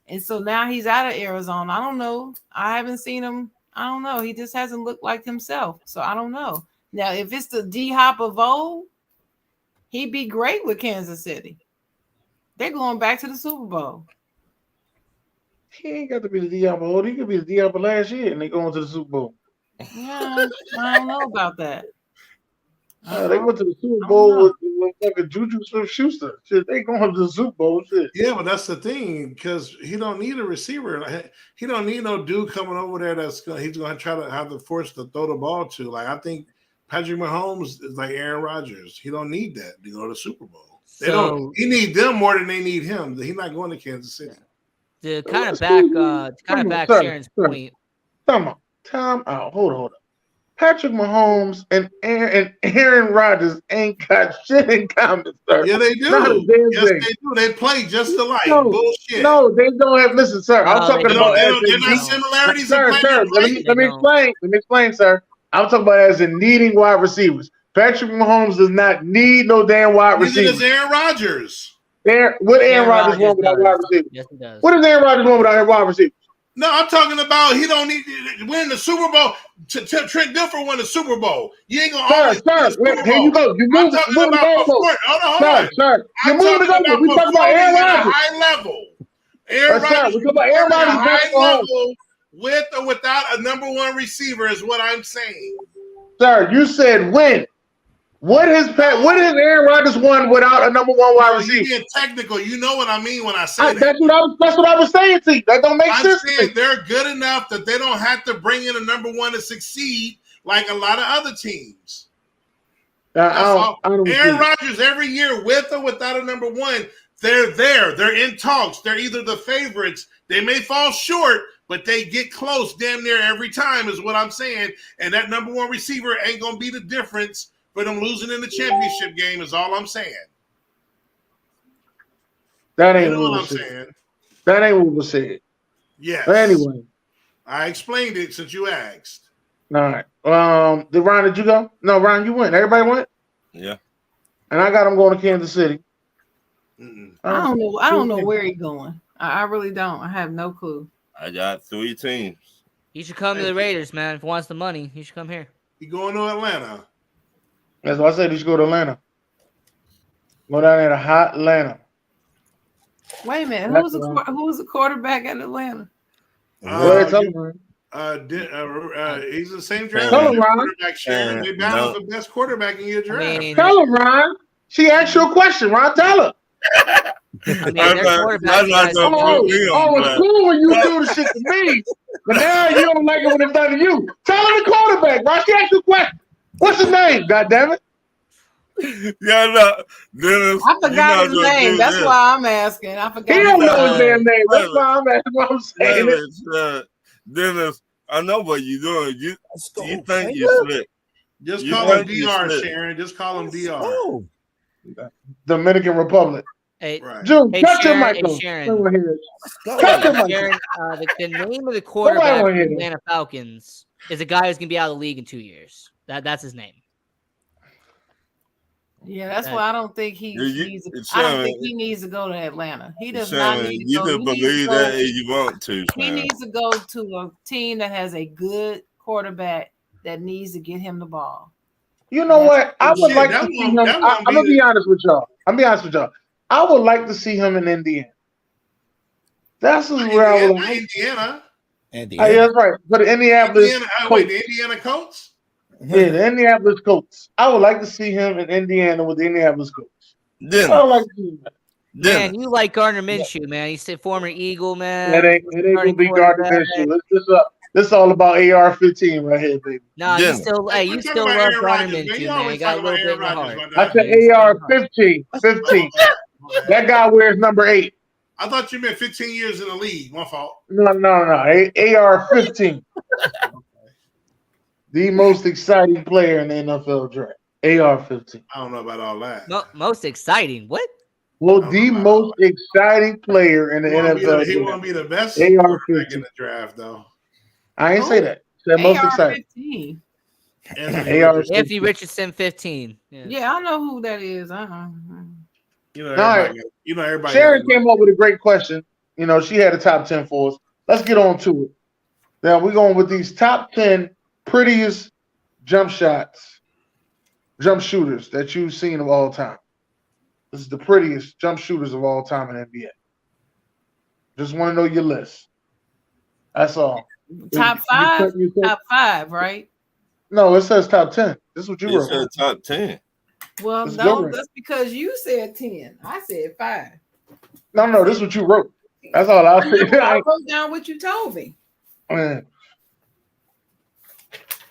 And so now he's out of Arizona. I don't know. I haven't seen him. I don't know. He just hasn't looked like himself. So I don't know. Now, if it's the D-Hop of old, he'd be great with Kansas City. They're going back to the Super Bowl. He ain't got to be the Diablo. He could be the Diablo last year, and they going to the Super Bowl. Yeah, I don't know about that. They went to the Super I Bowl don't with like a Juju Smith-Schuster. Shit, they going to the Super Bowl. Shit. Yeah, but that's the thing because he don't need a receiver. He don't need no dude coming over there he's going to try to have the force to throw the ball to. Like I think Patrick Mahomes is like Aaron Rodgers. He don't need that to go to the Super Bowl. They don't. He need them more than they need him. He's not going to Kansas City. To kind of back Sharon's point. Time out. Hold on. Patrick Mahomes and Aaron Rodgers ain't got shit in common, sir. Yeah, they do. Yes, they do. They play just alike. Bullshit. No, they don't have. Listen, sir. I'm talking about. They're not similarities. Sir, let me explain. Let me explain, sir. I'm talking about as in needing wide receivers. Patrick Mahomes does not need no damn wide receivers. Neither does Aaron Rodgers. What Aaron Rodgers want without wide receivers? Yes, he does. What does Aaron Rodgers want without wide receivers? No, I'm talking about he don't need to win the Super Bowl. Trent Dilfer won the Super Bowl. You ain't gonna always win the Super Bowl. Here you go. You I'm talking about before. Hold on. Sir, I'm talking about we talking about Aaron Rodgers. High level. Aaron Rodgers. We talking about Aaron Rodgers high level with or without a number one receiver is what I'm saying. Sir, you said win. What has Aaron Rodgers won without a number one wide receiver? You're being technical. You know what I mean when I say that. That's what I was saying to you. That don't make sense. I'm saying they're good enough that they don't have to bring in a number one to succeed like a lot of other teams. I don't Aaron Rodgers every year with or without a number one, they're there. They're in talks. They're either the favorites. They may fall short, but they get close damn near every time is what I'm saying. And that number one receiver ain't going to be the difference for them losing in the championship game is all I'm saying. That ain't what I'm saying. That ain't what was said. Yes. But anyway. I explained it since you asked. All right. Did you go? No, Ryan, you went. Everybody went? Yeah. And I got him going to Kansas City. I don't know where he's going. I really don't. I have no clue. I got 3 teams. He should come to the Raiders, man. If he wants the money, he should come here. He going to Atlanta. That's why I said he should go to Atlanta. Go down there to hot Atlanta. Wait a minute. Who's the quarterback at Atlanta? He's the same draft. Tell him, Ron. They balanced the best quarterback in your draft. Tell him, Ron. She asked you a question, Ron. Tell her. It's cool when you do the shit to me, but now you don't like it when it's done to you. Tell her the quarterback, Ron. She asked you a question. What's his name? God damn it! Yeah, no, Dennis. I forgot his name. That's why I'm asking. I forgot. He don't know his damn name. That's why I'm asking. What I'm saying. Dennis, I know what you're doing. You think you slick? Just call him DR, Sharon. Just call him DR. Dominican Republic. Hey, right. June, touch your Sharon, mic. Sharon, the name of the quarterback for the Atlanta Falcons is a guy who's gonna be out of the league in 2 years. That's his name. Yeah, that's why I don't think he needs. I don't think he needs to go to Atlanta. He does not need to you go. can believe that if you want to. He needs to go to a team that has a good quarterback that needs to get him the ball. You know what? I would like to see him. I'm gonna be honest with y'all. I would like to see him in Indiana. That's where I would. Indiana. Yeah, that's right. But the Indianapolis. The Indiana Colts. Yeah, the Indianapolis Colts. I would like to see him in Indiana with the Indianapolis Colts. I would like to see him. Man, you like Gardner Minshew, man. He's a former Eagle, man. It ain't gonna be Gardner Minshew. This is all about AR-15 right here, baby. Nah, you still love Gardner Minshew, man. You got a little bit of heart. I said AR-15. 15. That guy wears number 8. I thought you meant 15 years in the league. My fault. No. AR-15. The most exciting player in the NFL draft. AR-15. I don't know about all that. Most exciting. What? Well, the most exciting player in the NFL. He won't be the best AR-15 in the draft, though. I ain't say that. Said most exciting. Anthony Richardson, 15. Yeah, I know who that is. Everybody. Sharon came up with a great question. She had a top 10 for us. Let's get on to it. Now we're going with these top 10 prettiest jump shooters that you've seen of all time. This is the prettiest jump shooters of all time in NBA. Just want to know your list. That's all. Top 5? Top 5, right? No, it says top 10. This is what you wrote. It says top 10. Well, no, that's because you said 10. I said 5. No, this is what you wrote. That's all I'll say. I wrote down what you told me. Man.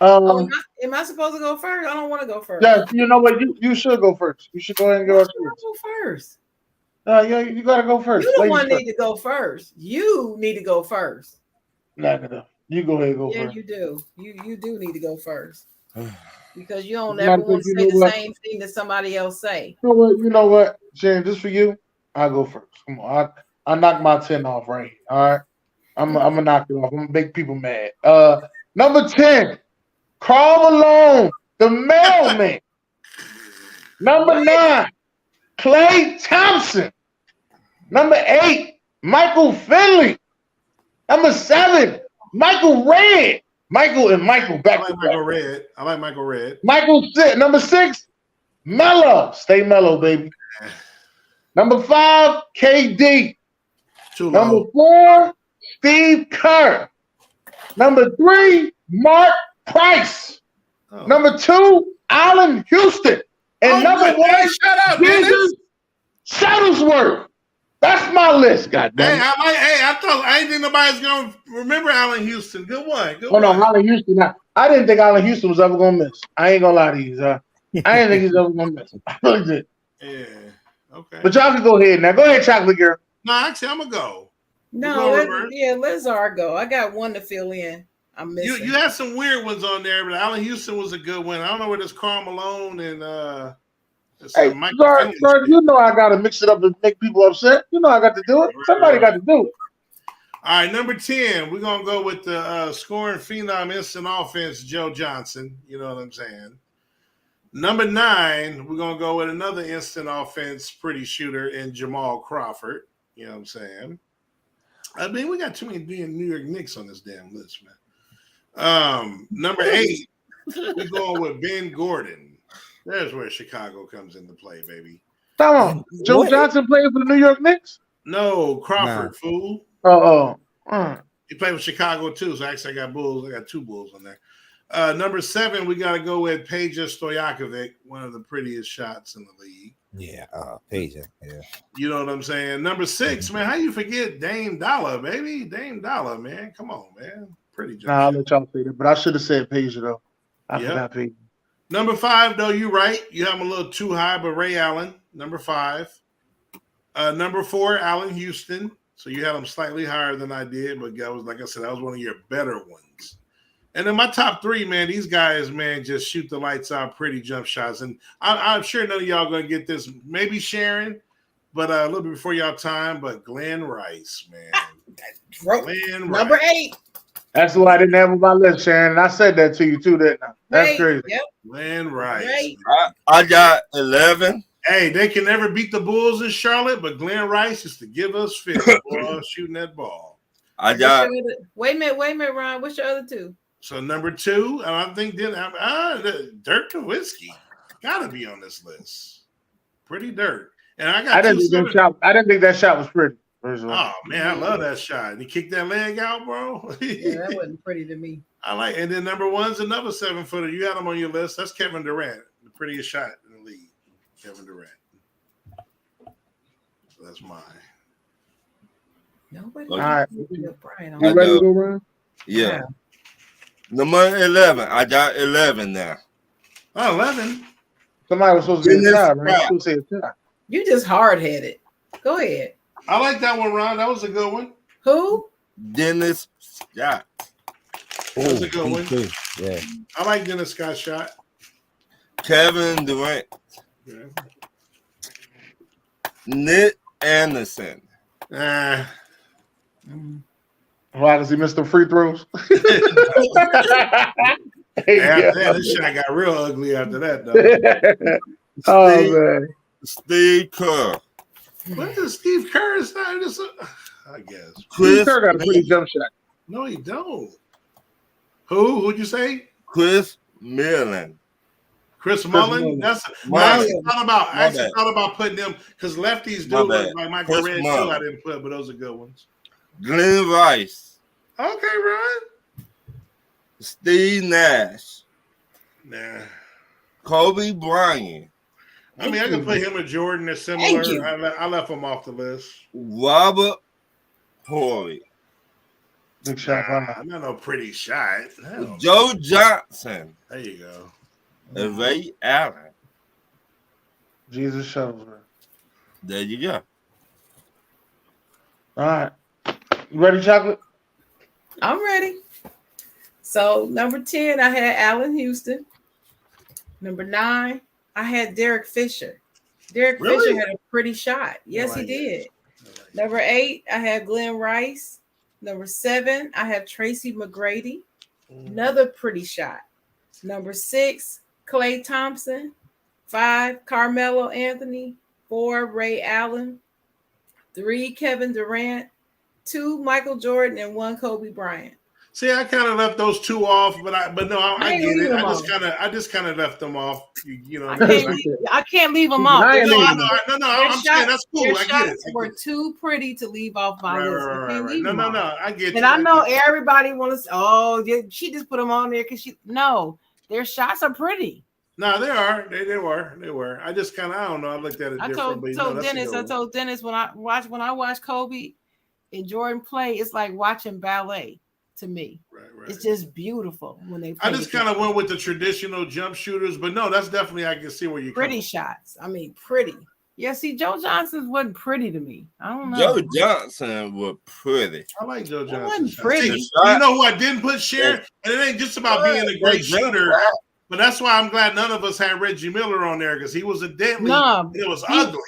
Am I supposed to go first? I don't want to go first. Yeah, you know what? You should go first. You should go ahead and go first. Yeah, you gotta go first. You the one need to go first. You need to go first. Not you go ahead and go first. Yeah, you do. You do need to go first. Because you don't ever want to say the same thing that somebody else say. You know what, Sharon, just for you, I'll go first. Come on. I knock my 10 off right here. All right. I'm gonna knock it off. I'm gonna make people mad. Number 10, Karl Malone, the mailman. Number 9, Klay Thompson. Number 8, Michael Finley. Number 7, Michael Redd. Michael back. I like Michael Redd. Number 6, Melo. Stay mellow, baby. Number 5, KD. Number 4, Steve Kerr. Number 3, Mark Price. Number 2, Allen Houston. And number 1, Jesus Shuttlesworth. That's my list, goddamn. I didn't think nobody's gonna remember Allen Houston. Good one. No, Allen Houston. I didn't think Allen Houston was ever gonna miss. I ain't gonna lie to you, I didn't think he's ever gonna miss. I really did. Yeah. Okay. But y'all can go ahead now. Go ahead, Chocolate Girl. No, actually, I'm gonna go. No, let Zara go. I got one to fill in. I'm missing. You had some weird ones on there, but Allen Houston was a good one. I don't know where this Karl Malone and hey, Zara, you know I gotta mix it up and make people upset. You know I got to do it. Somebody got to do it. All right, number 10, we're gonna go with the scoring phenom instant offense, Joe Johnson. You know what I'm saying? Number 9, we're gonna go with another instant offense pretty shooter in Jamal Crawford. You know what I'm saying? I mean, we got too many New York Knicks on this damn list, man. Number 8, we're going with Ben Gordon. There's where Chicago comes into play, baby. Come on. Joe Johnson playing for the New York Knicks? No, Crawford, fool. He played with Chicago too, so actually I got 2 Bulls on there. Number 7, we got to go with Peja Stojakovic, one of the prettiest shots in the league. Yeah, Peja. Yeah. You know what I'm saying? Number 6, man, how you forget Dame Dollar, baby? Dame Dollar, man. Come on, man. Pretty jump. I'll let y'all say that, but I should have said Peja, though. I forgot Peja. Number 5, though, you're right. You have him a little too high, but Ray Allen, number 5. Number 4, Allen Houston. So you had him slightly higher than I did, but like I said, that was one of your better ones. And then my top 3, man, these guys, man, just shoot the lights out, pretty jump shots. And I'm sure none of y'all going to get this. Maybe Sharon, but a little bit before y'all time, but Glenn Rice, man. Glenn number Rice. 8. That's why I didn't have on my list, Sharon. And I said that to you, too, didn't I? That's crazy. Yep. Glenn Rice. I got 11. Hey, they can never beat the Bulls in Charlotte, but Glenn Rice is to give us 50 boy, shooting that ball. I got. Wait a minute, Ryan. What's your other 2? So number 2, and I think Dirk Nowitzki gotta be on this list. Pretty Dirk. And I didn't think that shot was pretty. Oh man, I love that shot. And he kicked that leg out, bro. Yeah, that wasn't pretty to me. And then number 1's another 7-footer. You had him on your list. That's Kevin Durant, the prettiest shot in the league. Kevin Durant. So that's mine. Nobody. All right. You ready to go around? Yeah. Number 11. I got 11 now. Oh, 11. Somebody was supposed to get a tie, right? You just hard-headed. Go ahead. I like that one, Ron. That was a good one. Who? Dennis Scott. That was a good me one. too. Yeah. I like Dennis Scott shot. Kevin Durant. Yeah. Nick Anderson. Nah. Why does he miss the free throws? After that, this shot got real ugly after that, though. Oh man. Steve Kerr. What does Steve Kerr say? I guess. Steve Chris Kerr got a pretty jump shot. No, he don't. Who'd you say? Chris Millen. Chris Mullen. Mullen. That's My I bad. actually bad. thought about putting them because lefties My do bad. look like Michael Chris Red too. Mullen. I didn't put, but those are good ones. Glenn Rice. Okay, Ron. Steve Nash. Nah. Kobe Bryant. I mean, I can put him and Jordan as Thank you. similar. I left him off the list. Robert Horry. Big shot. Not no pretty shot. Hell, Joe Johnson. there you go. And Ray Allen. Jesus Shuttlesworth. There you go. All right. You ready, Chocolate? I'm ready. So number 10, I had Allen Houston. Number 9, I had Derek Fisher. Derek Really? Fisher had a pretty shot. Yes, I like he did. it. I like it. Number 8, I had Glenn Rice. Number 7, I have Tracy McGrady. Another pretty shot. Number 6, Klay Thompson. 5, Carmelo Anthony. 4, Ray Allen. 3, Kevin Durant. 2, Michael Jordan, and 1, Kobe Bryant. See, I kind of left those two off, but no, I ain't get it. leaving I just kind of left them off. You know, I can't leave them off. I ain't no, leaving no, Their I'm saying that's cool. Their I get shots it. were too pretty to leave off my Right, list. I right, can't right. leave them off. No. I get And you. I know get everybody wants. Oh, she just put them on there because no, their shots are pretty. you. No, they are. They were. I just kind of, I don't know. I looked at it I differently. told Dennis when I watch Kobe and Jordan play, it's like watching ballet to me. Right. It's just beautiful when they play. I just kind of went with the traditional jump shooters, but no, that's definitely I can see where you pretty shots. I mean, pretty. Yeah, see, Joe Johnson wasn't pretty to me. I don't know. Joe Johnson was pretty. I like Joe Johnson. wasn't pretty. See, you know who I didn't put Sharon? And it ain't just about being a great shooter, but that's why I'm glad none of us had Reggie Miller on there because he was a deadly. It was ugly.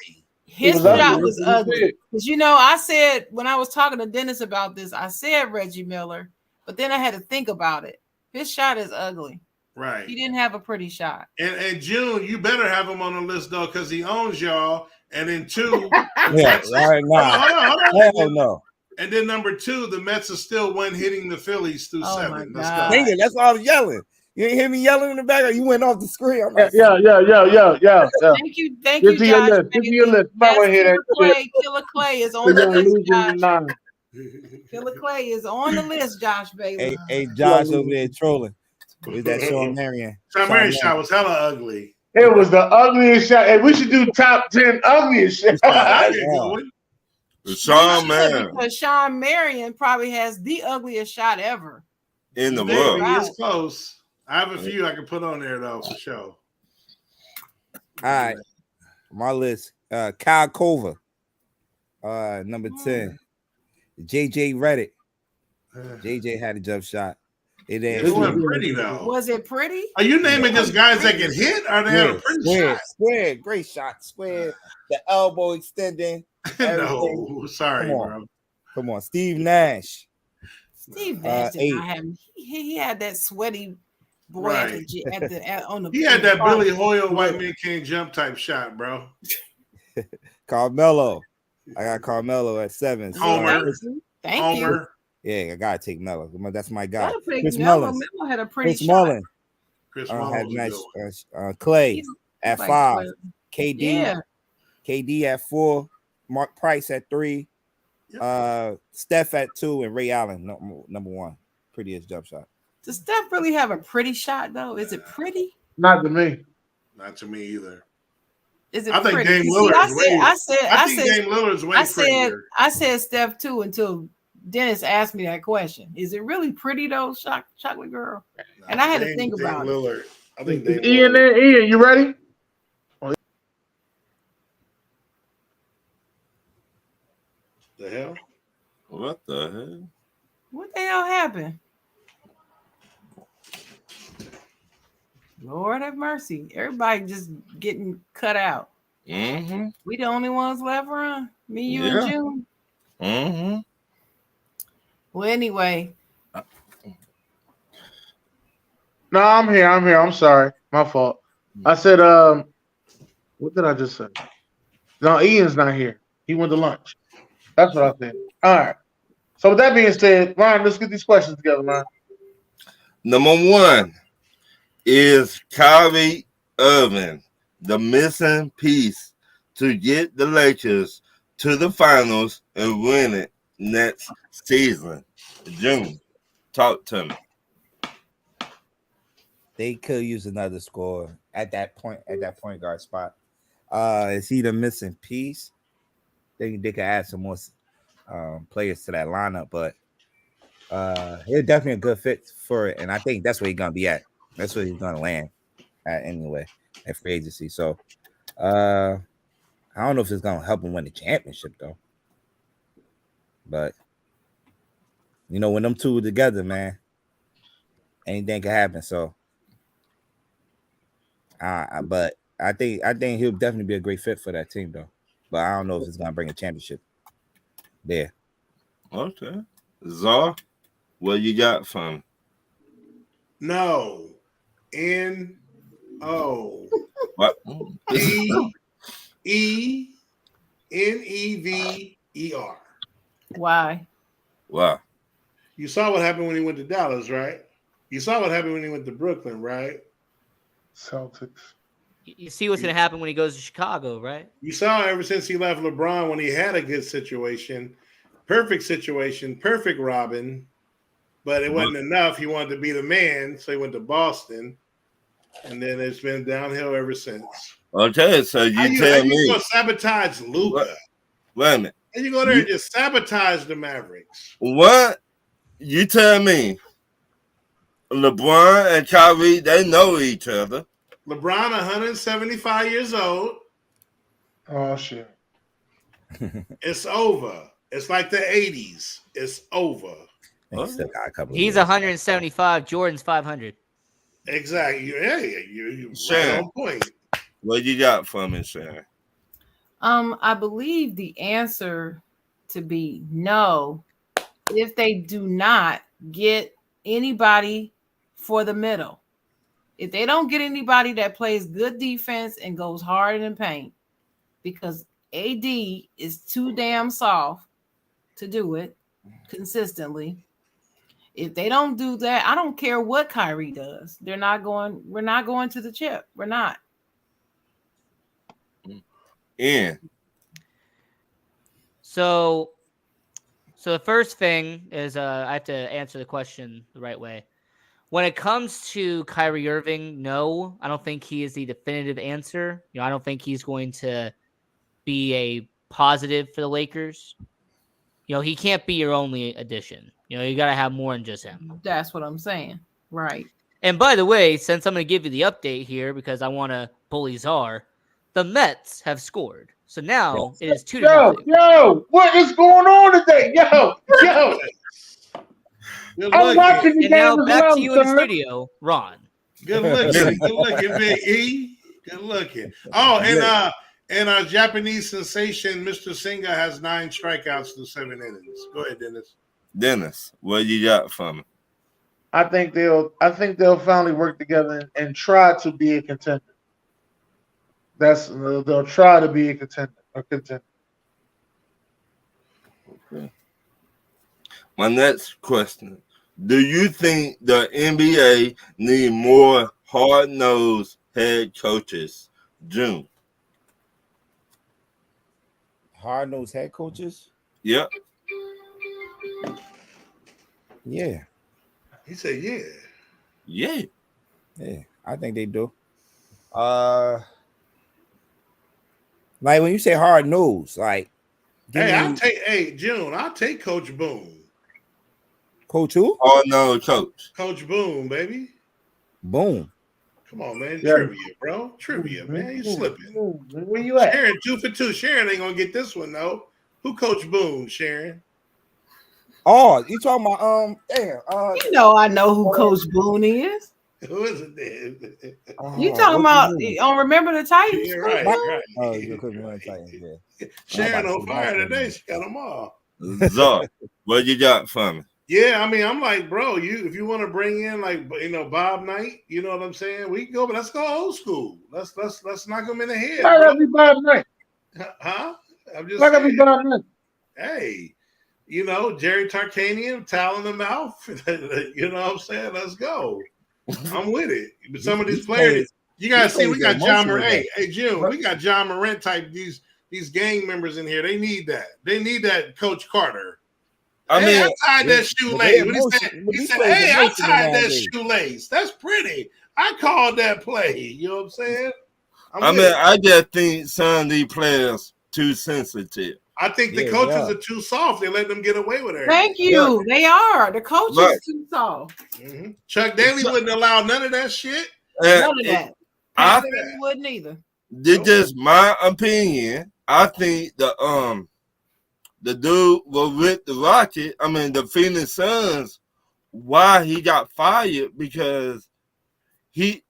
His shot was ugly. Because I said when I was talking to Dennis about this, I said Reggie Miller, but then I had to think about it. His shot is ugly. Right. He didn't have a pretty shot. And June, you better have him on the list though, because he owns y'all. And then 2, Yeah, right now. hold on. Hell no. And then number 2, the Mets are still one hitting the Phillies through 7. Let's go. Dang it, that's why I was yelling. You ain't hear me yelling in the back, or you went off the screen. I'm like, Yeah. Thank you, Get to your Josh. list. Get to your list. Yes, Somebody hear that Killer Clay is on shit. the We're gonna list, lose in Josh. 9. Killer Clay is on the list, Josh Bailey. hey, Josh over there trolling. With that Sean Marion. Sean Marion shot was hella ugly. It was the ugliest shot. Hey, we should do top 10 ugliest shots. Sean Marion Because Sean Marion probably has the ugliest shot ever. in the He world. is close. I have a few I can put on there though for sure. All right. My list. Kyle Culver. Number 10. JJ Reddick. JJ had a jump shot. It wasn't pretty though. Was it pretty? Are you naming just guys that can hit or they have a pretty shot? Square, great shot. Square, the elbow extending. No, sorry, bro. Come on, Steve Nash. Steve Nash did not have him. He had that sweaty boy on the. He had that Billy Hoyle white man can't jump type shot, bro. Carmelo. I got Carmelo at 7. Homer. Thank you. Yeah, I gotta take Melo. That's my guy. Chris Melo had a pretty Chris Mullen. Chris Mullen had nice. Clay at 5. KD. Yeah. KD at 4. Mark Price at 3. Steph at 2, and Ray Allen number 1. Prettiest jump shot. Does Steph really have a pretty shot though? Is it pretty? Not to me. Not to me either. Is it I think pretty? Dame Lillard I said Dame Lillard's way prettier. I said Steph too until Dennis asked me that question. Is it really pretty though, chocolate girl? And I had to think about Lillard. I think Dame Ian, Lillard. Ian, you ready? The hell? What the hell? What the hell happened? Lord have mercy. Everybody just getting cut out. Mm-hmm. We the only ones left around. Me, you, and Yeah. June. Mm-hmm. Well, anyway, No, I'm here. I'm sorry. My fault. I said, what did I just say? No, Ian's not here. He went to lunch. That's what I said. All right. So with that being said, Ryan, let's get these questions together, man. Number one is Kyrie Irving, the missing piece to get the Lakers to the finals and win it next season. June, talk to me. They could use another score at that point guard spot. Is he the missing piece? They could add some more players to that lineup, but he's definitely a good fit for it, and I think that's where he's gonna be at. That's where he's gonna land at anyway at free agency. So I don't know if it's gonna help him win the championship though. But you know, when them two together, man, anything can happen. So but I think he'll definitely be a great fit for that team though. But I don't know if it's gonna bring a championship there. Okay. Czar, what you got from? No. N O What? E E N E V E R. why? Wow. You saw what happened when he went to Dallas, right? You saw what happened when he went to Brooklyn, right? Celtics. You see what's going to happen when he goes to Chicago, right? You saw ever since he left LeBron when he had a good situation, perfect Robin, but it wasn't enough. He wanted to be the man, so he went to Boston, and then it's been downhill ever since. Okay, so you tell me. You gonna sabotage Luka? Wait a minute. And you go there and just sabotage the Mavericks. What? You tell me. LeBron and Kyrie, they know each other. LeBron, 175 years old. Oh shit. It's over. It's like the 80s. It's over. He still got a couple. He's 175. Jordan's 500. Exactly. Yeah, you Sure. right on point. What you got for me, Sharon? I believe the answer to be no if they do not get anybody for the middle. If they don't get anybody that plays good defense and goes hard in the paint, because AD is too damn soft to do it consistently. If they don't do that, I don't care what Kyrie does. We're not going to the chip. We're not. Ian. So the first thing is I have to answer the question the right way. When it comes to Kyrie Irving, no, I don't think he is the definitive answer. I don't think he's going to be a positive for the Lakers. He can't be your only addition. You got to have more than just him. That's what I'm saying. Right. And by the way, since I'm going to give you the update here because I want to bully Czar, the Mets have scored. So now it is 2-0. Yo, what is going on today? Yo. I'm watching the and game now as back well, to you in the sir. studio, Ron. Good looking, Big E. Good looking. Oh, and our Japanese sensation, Mr. Singa, has 9 strikeouts through 7 innings. Go ahead, Dennis. Dennis, what you got for me? I think they'll finally work together and try to be a contender. They'll try to be a contender. Okay. My next question. Do you think the NBA need more hard-nosed head coaches? June. Hard-nosed head coaches? Yep. Yeah. He said, yeah. Yeah. Yeah, I think they do. Like when you say hard nose, like June, I'll take Coach Boone. Coach who? Oh no, coach. Coach Boone, baby. Boom. Come on, man. Yeah. Trivia, bro. Trivia, man. You slipping. Where you at? Sharon 2 for 2. Sharon ain't gonna get this one though. Who Coach Boone, Sharon? Oh, you talking about damn. You know, I know who Coach Boone is. Who is it then? You talking about on Remember the Titans? Yeah, Coach right, Boone? right. Oh, you couldn't run Titans, yeah. Sharon on fire today. She got them all. Zor, what you got for me? Yeah, I mean, I'm like, bro, if you want to bring in like Bob Knight, you know what I'm saying? We can go, but let's go old school. Let's knock them in the head. Why Bro. gotta be Bob Knight? Huh? I'm just Why gotta be saying. Bob Knight? Hey, Jerry Tarkanian, towel in the mouth. You know what I'm saying? Let's go. I'm with it. But some of these players, you gotta see, we got John Morant. Hey, Jim, we got John Morant type these gang members in here. They need that. They need that Coach Carter. I tied that shoelace. He said, hey, I tied that shoelace. That's pretty. I called that play. You know what I'm saying? I just think some of these players too sensitive. I think the coaches are too soft. They let them get away with it. Thank you. Yeah. They are. The coaches too soft. Mm-hmm. Chuck Daly wouldn't allow none of that shit. None of that. I wouldn't either. This is my opinion. I think the dude was with the the Phoenix Suns. Why he got fired? Because he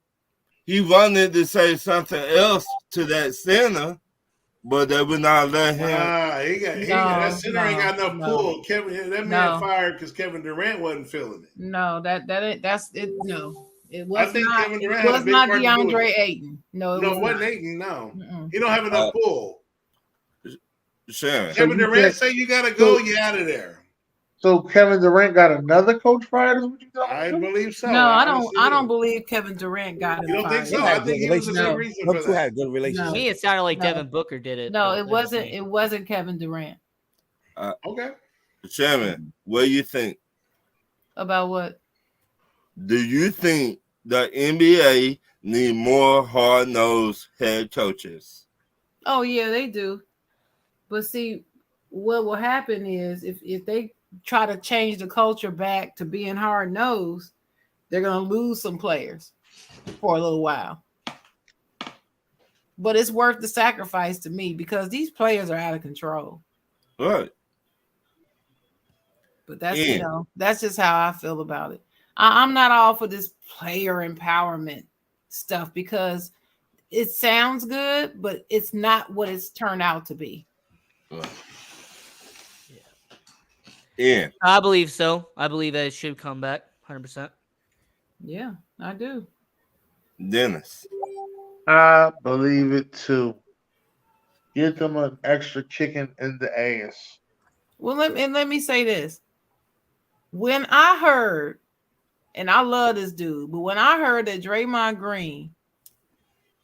wanted to say something else to that center, but they would not let him. That center ain't got enough pull. That man fired because Kevin Durant wasn't feeling it. No, that's it. No, it was Kevin Durant was not DeAndre Ayton. No, it wasn't Ayton. No, he don't have enough pull. Sharon. Kevin Durant say you gotta go, you out of there. So Kevin Durant got another coach fired? Is what you I believe so. No, I don't believe Kevin Durant got him. You don't think so? I think he was a good reason for that. Had a good relationship. To me, it sounded like Devin Booker did it. No, it wasn't. It wasn't Kevin Durant. Okay. Sharon, what do you think? About what? Do you think the NBA need more hard-nosed head coaches? Oh yeah, they do. But see, what will happen is if they try to change the culture back to being hard-nosed, they're going to lose some players for a little while. But it's worth the sacrifice to me because these players are out of control. Right. But that's that's just how I feel about it. I'm not all for this player empowerment stuff because it sounds good, but it's not what it's turned out to be. Yeah. I believe so. I believe that it should come back 100%. Yeah, I do. Dennis. I believe it too. Get them an extra chicken in the ass. Well, let me say this. When I heard, and I love this dude, but when I heard that Draymond Green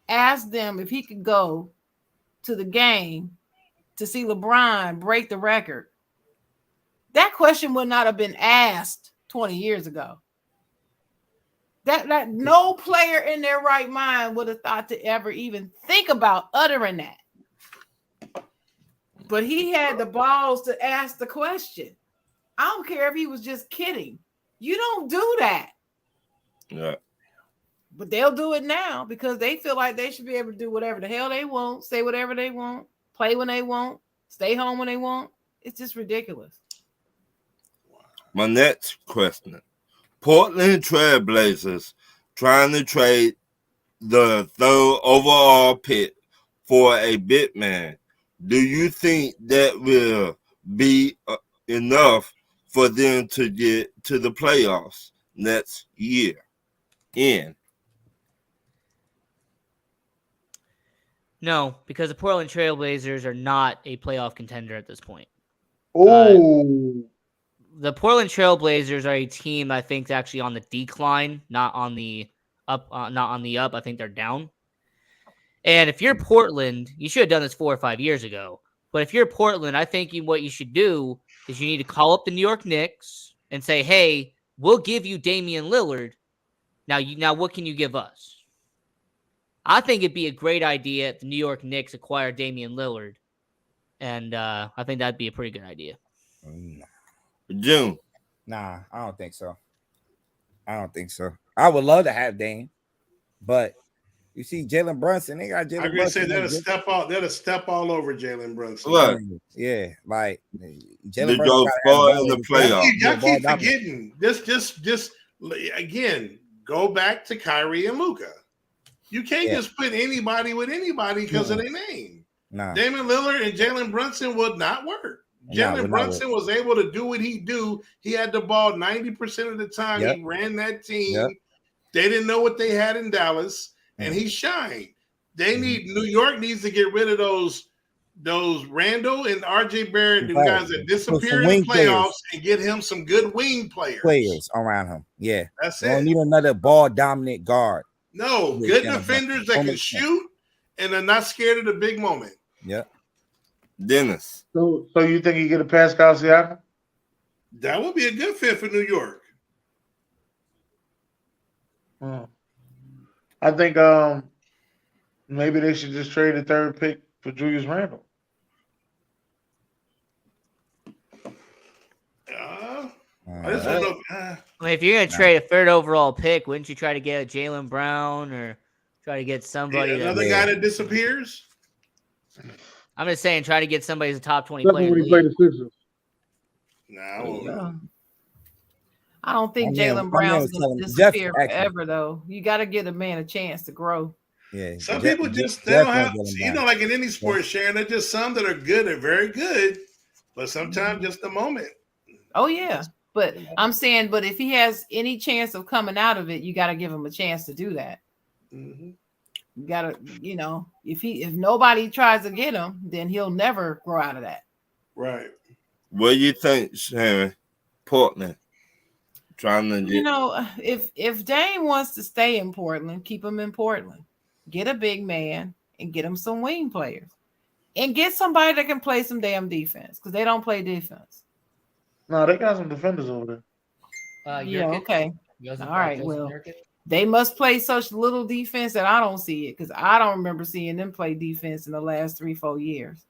asked them if he could go to the game to see LeBron break the record, that question would not have been asked 20 years ago. That no player in their right mind would have thought to ever even think about uttering that. But he had the balls to ask the question. I don't care if he was just kidding. You don't do that. Yeah. But they'll do it now because they feel like they should be able to do whatever the hell they want, say whatever they want, play when they want, stay home when they want. It's just ridiculous. My next question. Portland Trail Blazers trying to trade the third overall pick for a big man. Do you think that will be enough for them to get to the playoffs next year? No, because the Portland Trail Blazers are not a playoff contender at this point. Oh. The Portland Trail Blazers are a team I think is actually on the decline, not on the up. I think they're down. And if you're Portland, you should have done this 4 or 5 years ago. But if you're Portland, I think what you should do is you need to call up the New York Knicks and say, "Hey, we'll give you Damian Lillard. Now what can you give us?" I think it'd be a great idea if the New York Knicks acquire Damian Lillard, and I think that'd be a pretty good idea. June. Nah, I don't think so. I would love to have Dame, but You see Jalen Brunson, they got Jalen I agree. Brunson. Say that'll step all over Jalen Brunson. Right. Yeah, like Jalen To Brunson go gotta have the far ball in the every time. playoffs. Y'all Ball keep dominant. forgetting. Just again, go back to Kyrie and Luka. You can't just put anybody with anybody because of their name. Nah. Damian Lillard and Jalen Brunson would not work. Nah, Jalen Brunson was able to do what he do. He had the ball 90% of the time. Yep. He ran that team. Yep. They didn't know what they had in Dallas, and he shined. They need New York needs to get rid of those Randall and RJ Barrett, the guys that disappear in the playoffs, and get him some good wing players around him. Yeah, that's we it. don't need another ball dominant guard. No, good defenders that can shoot and are not scared of the big moment. Yeah. Dennis. So you think he get a Pascal Siakam? That would be a good fit for New York. I think maybe they should just trade the third pick for Julius Randle. I just don't know. I mean, if you're gonna trade a third overall pick, wouldn't you try to get a Jaylen Brown or try to get somebody? Another guy that disappears. I'm just saying, try to get somebody who's a top 20 Definitely player. when he played the Sixers. No. I don't think Jaylen Brown's going to disappear forever, though. You got to give a man a chance to grow. Yeah. Some people just they don't have, like in any sport, Sharon, there's just some that are good and very good, but sometimes just a moment. Oh, yeah. But I'm saying, but if he has any chance of coming out of it, you got to give him a chance to do that. You got to, if nobody tries to get him, then he'll never grow out of that. Right. What do you think, Sharon? Portland trying to get... if Dame wants to stay in Portland, keep him in Portland. Get a big man and get him some wing players. And get somebody that can play some damn defense, because they don't play defense. No, they got some defenders over there. Yeah, okay. All right, well, they must play such little defense that I don't see it, because I don't remember seeing them play defense in the last 3-4 years.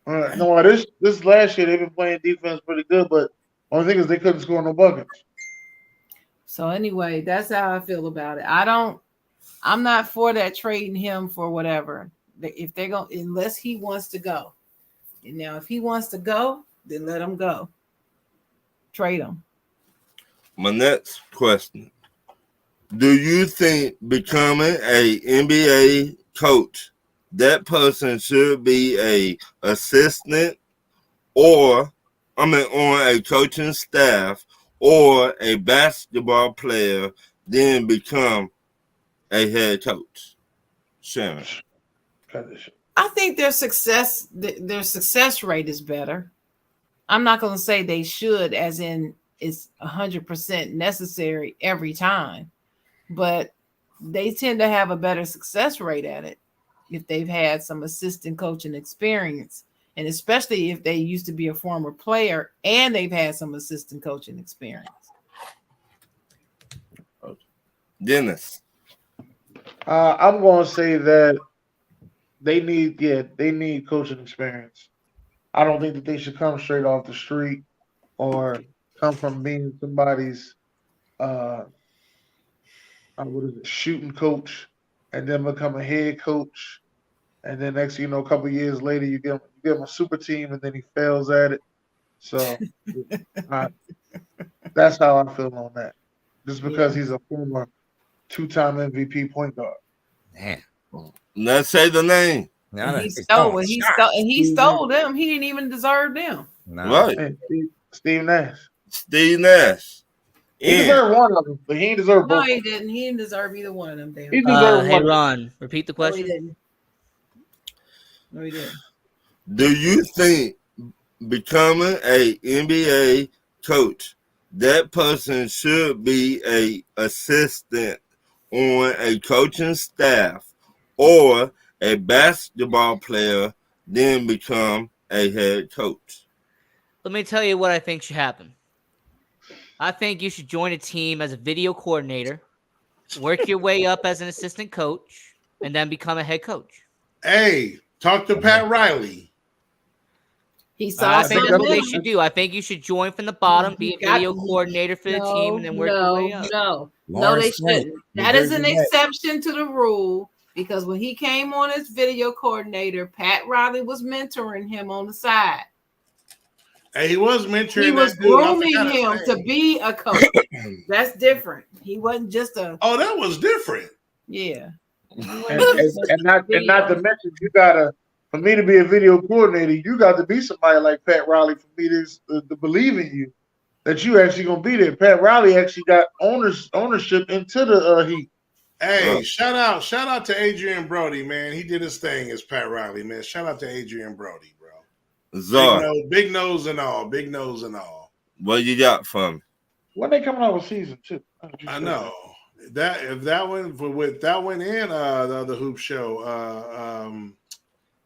No, this last year they've been playing defense pretty good, but only thing is they couldn't score no buckets. So anyway, that's how I feel about it. I'm not for that trading him for whatever. If they're going, unless he wants to go. And now if he wants to go, then let him go. Trade him. My next question. Do you think becoming a NBA coach, that person should be a assistant on a coaching staff or a basketball player, then become a head coach? Sharon. I think their success rate is better. I'm not going to say they should, as in it's 100% necessary every time, but they tend to have a better success rate at it if they've had some assistant coaching experience, and especially if they used to be a former player and they've had some assistant coaching experience. Dennis. I'm going to say that they need coaching experience. I don't think that they should come straight off the street or come from being somebody's shooting coach and then become a head coach, and then next a couple of years later you give him a super team and then he fails at it. So that's how I feel on that. Just because he's a former 2-time MVP point guard. Man. Let's say the name. He stole them. He didn't even deserve them. Right. Hey, Steve Nash. He deserved one of them, but he didn't deserve both. No, he didn't. He didn't deserve either one of them. Damn. He deserved hey, one. Ron, repeat the question. No, he didn't. Do you think becoming a NBA coach, that person should be a assistant on a coaching staff or a basketball player, then become a head coach? Let me tell you what I think should happen. I think you should join a team as a video coordinator, work your way up as an assistant coach, and then become a head coach. Hey, talk to Pat Riley. I think that's what they should do. I think you should join from the bottom, be a video coordinator for the team, and then work your way up. No, they shouldn't. That is an exception to the rule. because when he came on as video coordinator, Pat Riley was mentoring him on the side. Hey, he was mentoring. He was that dude. grooming him to be a coach. That's different. He wasn't just a. Oh, that was different. Yeah. And not to mention, you gotta, for me to be a video coordinator, you got to be somebody like Pat Riley for me to believe in you, that you actually gonna be there. Pat Riley actually got ownership into the Heat. Hey, shout out to Adrian Brody, man. He did his thing as Pat Riley, man. Shout out to Adrian Brody, bro. Czar, big nose and all. what you got from? When they coming out with season 2? I know that if that one with that one and the other hoop show,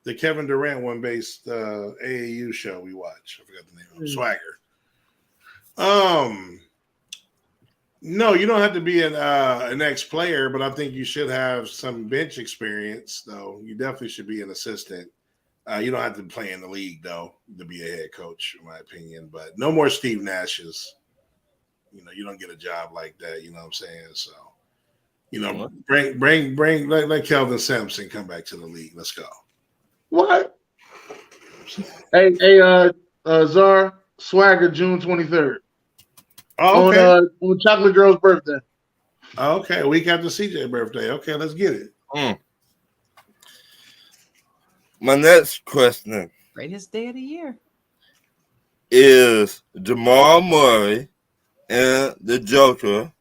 the Kevin Durant one based AAU show we watched. I forgot the name of it. Swagger. No, you don't have to be an ex-player, but I think you should have some bench experience, though. You definitely should be an assistant. You don't have to play in the league, though, to be a head coach, in my opinion. But no more Steve Nashes. You don't get a job like that. You know what I'm saying? So, bring let Kelvin Sampson come back to the league. Let's go. What? Hey, Czar, Swagger, June 23rd. Oh, okay. On Chocolate Girl's birthday. Okay, a week after CJ's birthday. Okay, let's get it. My next question Greatest day of the year is Jamal Murray and the Joker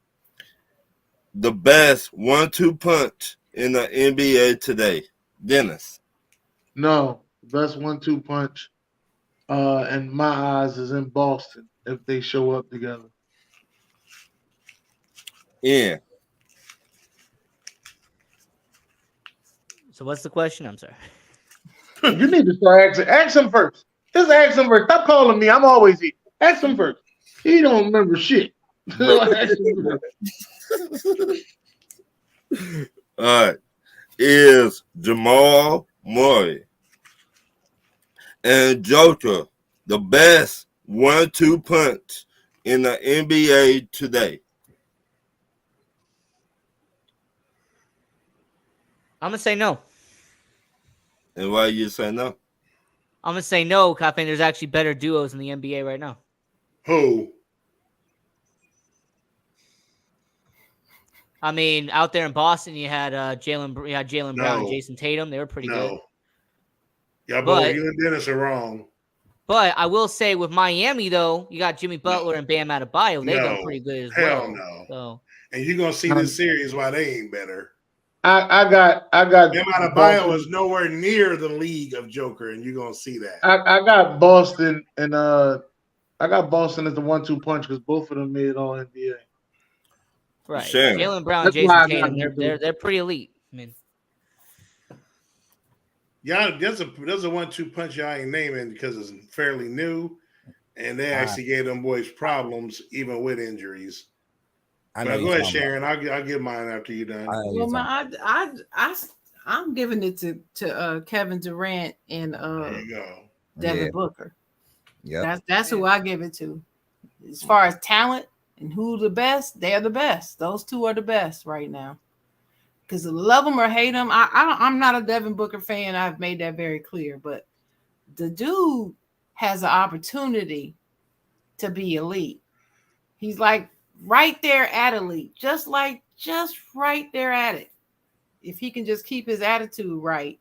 the best 1-2 punch in the NBA today? Dennis. No, the best 1-2 punch in my eyes is in Boston if they show up together. Yeah. So what's the question? I'm sorry. You need to start asking. Ask him first. Just ask him first. Stop calling me. I'm always here. Ask him first. He don't remember shit. Ask him first. All right. Is Jamal Murray and Joker the best 1-2 punch in the NBA today? I'm gonna say no. And why you say no? I'm gonna say no, because I think there's actually better duos in the NBA right now. Who? I mean, out there in Boston, you had Jalen Brown and Jason Tatum. They were pretty good. Yeah, but you and Dennis are wrong. But I will say with Miami, though, you got Jimmy Butler and Bam Adebayo. They've done pretty good as well. No. So. And you're gonna see this series why they ain't better. I got Bam Adebayo is nowhere near the league of Joker, and you're gonna see that. I got Boston and I got Boston as the 1-2 punch because both of them made all NBA. Right. Sure. Jalen Brown, Jason Tatum, they're pretty elite. I mean, yeah, there's a 1-2 punch y'all ain't naming because it's fairly new, and they actually gave them boys problems even with injuries. Go ahead, Sharon. I'll give mine after you're done. Well, I'm giving it to Kevin Durant and there you go. Devin Booker. Yeah, that's who I give it to. As far as talent and who the best, they're the best. Those two are the best right now. Because love them or hate them, I'm not a Devin Booker fan. I've made that very clear. But the dude has an opportunity to be elite. He's like right there at elite, just right there at it. If he can just keep his attitude right,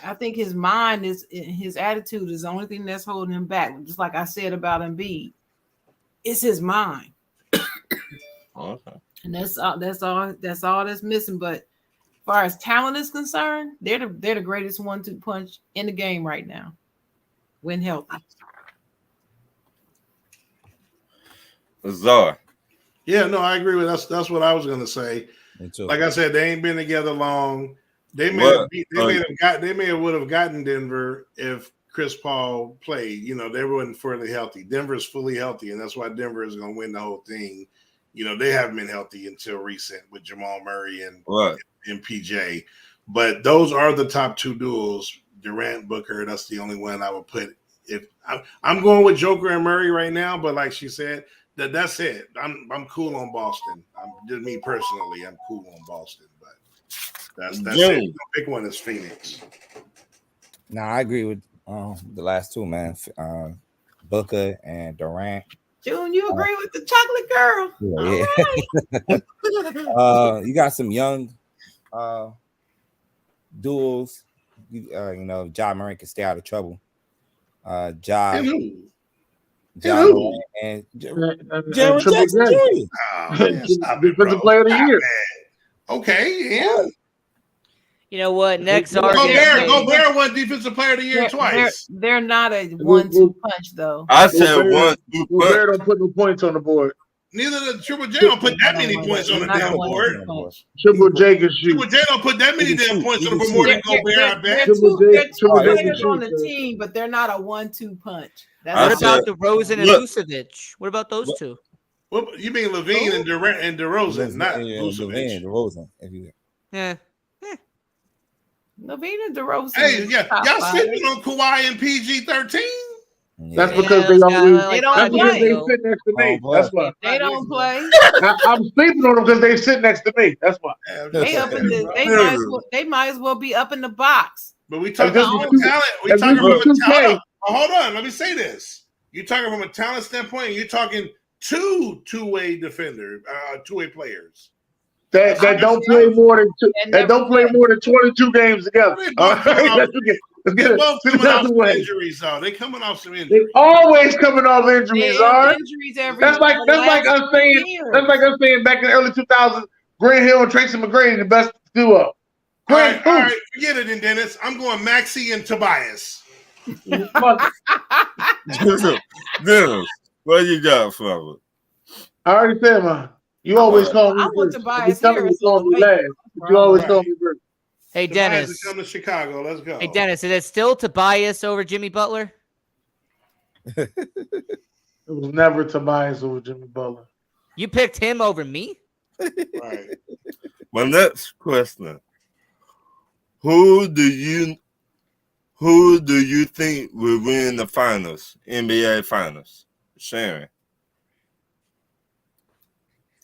I think his attitude is the only thing that's holding him back. Just like I said about Embiid, it's his mind. Okay. And that's all that's missing. But as far as talent is concerned, they're the greatest 1-2 punch in the game right now, when healthy. Czar. Yeah, no, I agree with that's what I was gonna say. Like I said, they ain't been together long. They may have gotten Denver if Chris Paul played. They weren't fully healthy. Denver's fully healthy, and that's why Denver is gonna win the whole thing. They haven't been healthy until recent with Jamal Murray and PJ. But those are the top two duels. Durant, Booker, that's the only one I would put. If I'm going with Joker and Murray right now, but like she said, that's it. I'm cool on Boston. Just me personally, I'm cool on Boston. But That's it. Pick one is Phoenix. No, I agree with the last two, man. Booker and Durant. June, you agree with the chocolate girl? Yeah. All right. You got some young duels. Ja Morant can stay out of trouble. Ja Morant and Jaren Jackson Jr. Defensive player of the year. Okay, yeah. You know what? Next Gobert won defensive player of the year twice. They're not a 1-2 punch though. I said 1-2 punch. Gobert don't put no points on the board. Neither the Triple J don't put that many points on the damn board. Triple J can shoot. Triple J don't put that many damn points on the board more than Gobert, I bet. They're two players on the team, but they're not a 1-2 punch. What about DeRozan and Vucevic? What about those two? What you mean Levine and Durant and DeRozan, not Vucevic. DeRozan, Yeah. Levine and DeRozan. Hey, y'all sleeping on Kawhi and PG-13? That's because they always they don't play. They sit next to me. That's why they don't play. I'm sleeping on them because they sit next to me. That's why. They might as well be up in the box. But we talking about talent. We talking about talent. Hold on, let me say this. You're talking from a talent standpoint. You're talking two-way defender, two-way players. That don't play more than 22 games together. They're both coming off some injuries, though. They're coming off some injuries. They always coming off injuries, all right? That's like us saying back in the early 2000s, Grant Hill and Tracy McGrady the best duo. All right, forget it, then, Dennis. I'm going Maxey and Tobias. Dennis, what you got for it? I already said, man. You always call me first. You always call me first. Hey, Dennis. Come to Chicago. Let's go. Hey, Dennis, is it still Tobias over Jimmy Butler? It was never Tobias over Jimmy Butler. You picked him over me? Right. My next question. Who do you think will win the finals, NBA finals? Sharon.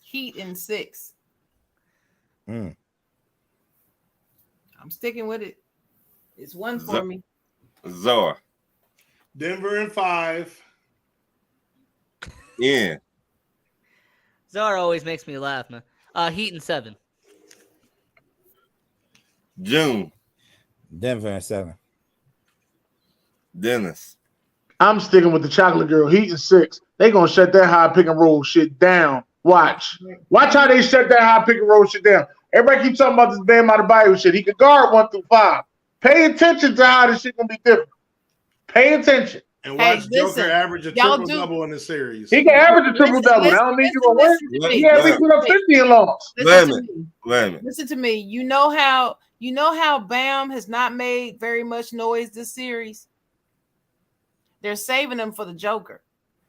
Heat in 6. Mm. I'm sticking with it. It's one for me. Zara. Denver in 5. Yeah. Zara always makes me laugh, man. Heat in 7. June. Denver in 7. Dennis. I'm sticking with the chocolate girl. Heat in 6. They gonna shut that high pick and roll shit down. Watch how they shut that high pick and roll shit down. Everybody keeps talking about this Bam Adebayo shit. He can guard 1 through 5. Pay attention to how this shit gonna be different. Pay attention. And watch Joker average a triple-double in the series. He can average a triple-double. I don't mean you gonna win. He averaged put up 50 and lost. Listen to me. You know how Bam has not made very much noise this series? They're saving him for the Joker.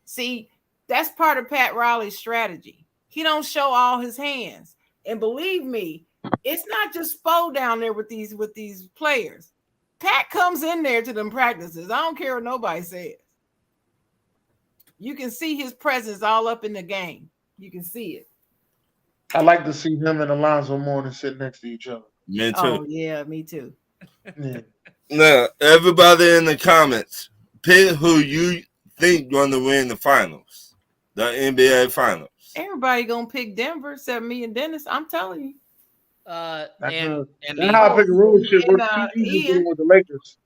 See, that's part of Pat Riley's strategy. He don't show all his hands. And believe me, it's not just Spo down there with these players. Pat comes in there to them practices. I don't care what nobody says. You can see his presence all up in the game. You can see it. I like to see him and Alonzo Mourning sit next to each other. Me too. Oh, yeah, me too. Yeah. Now, everybody in the comments, pick who you think going to win the finals, the NBA finals. Everybody gonna pick Denver except me and Dennis. I'm telling you. That's how I pick a rule shit. With the Lakers.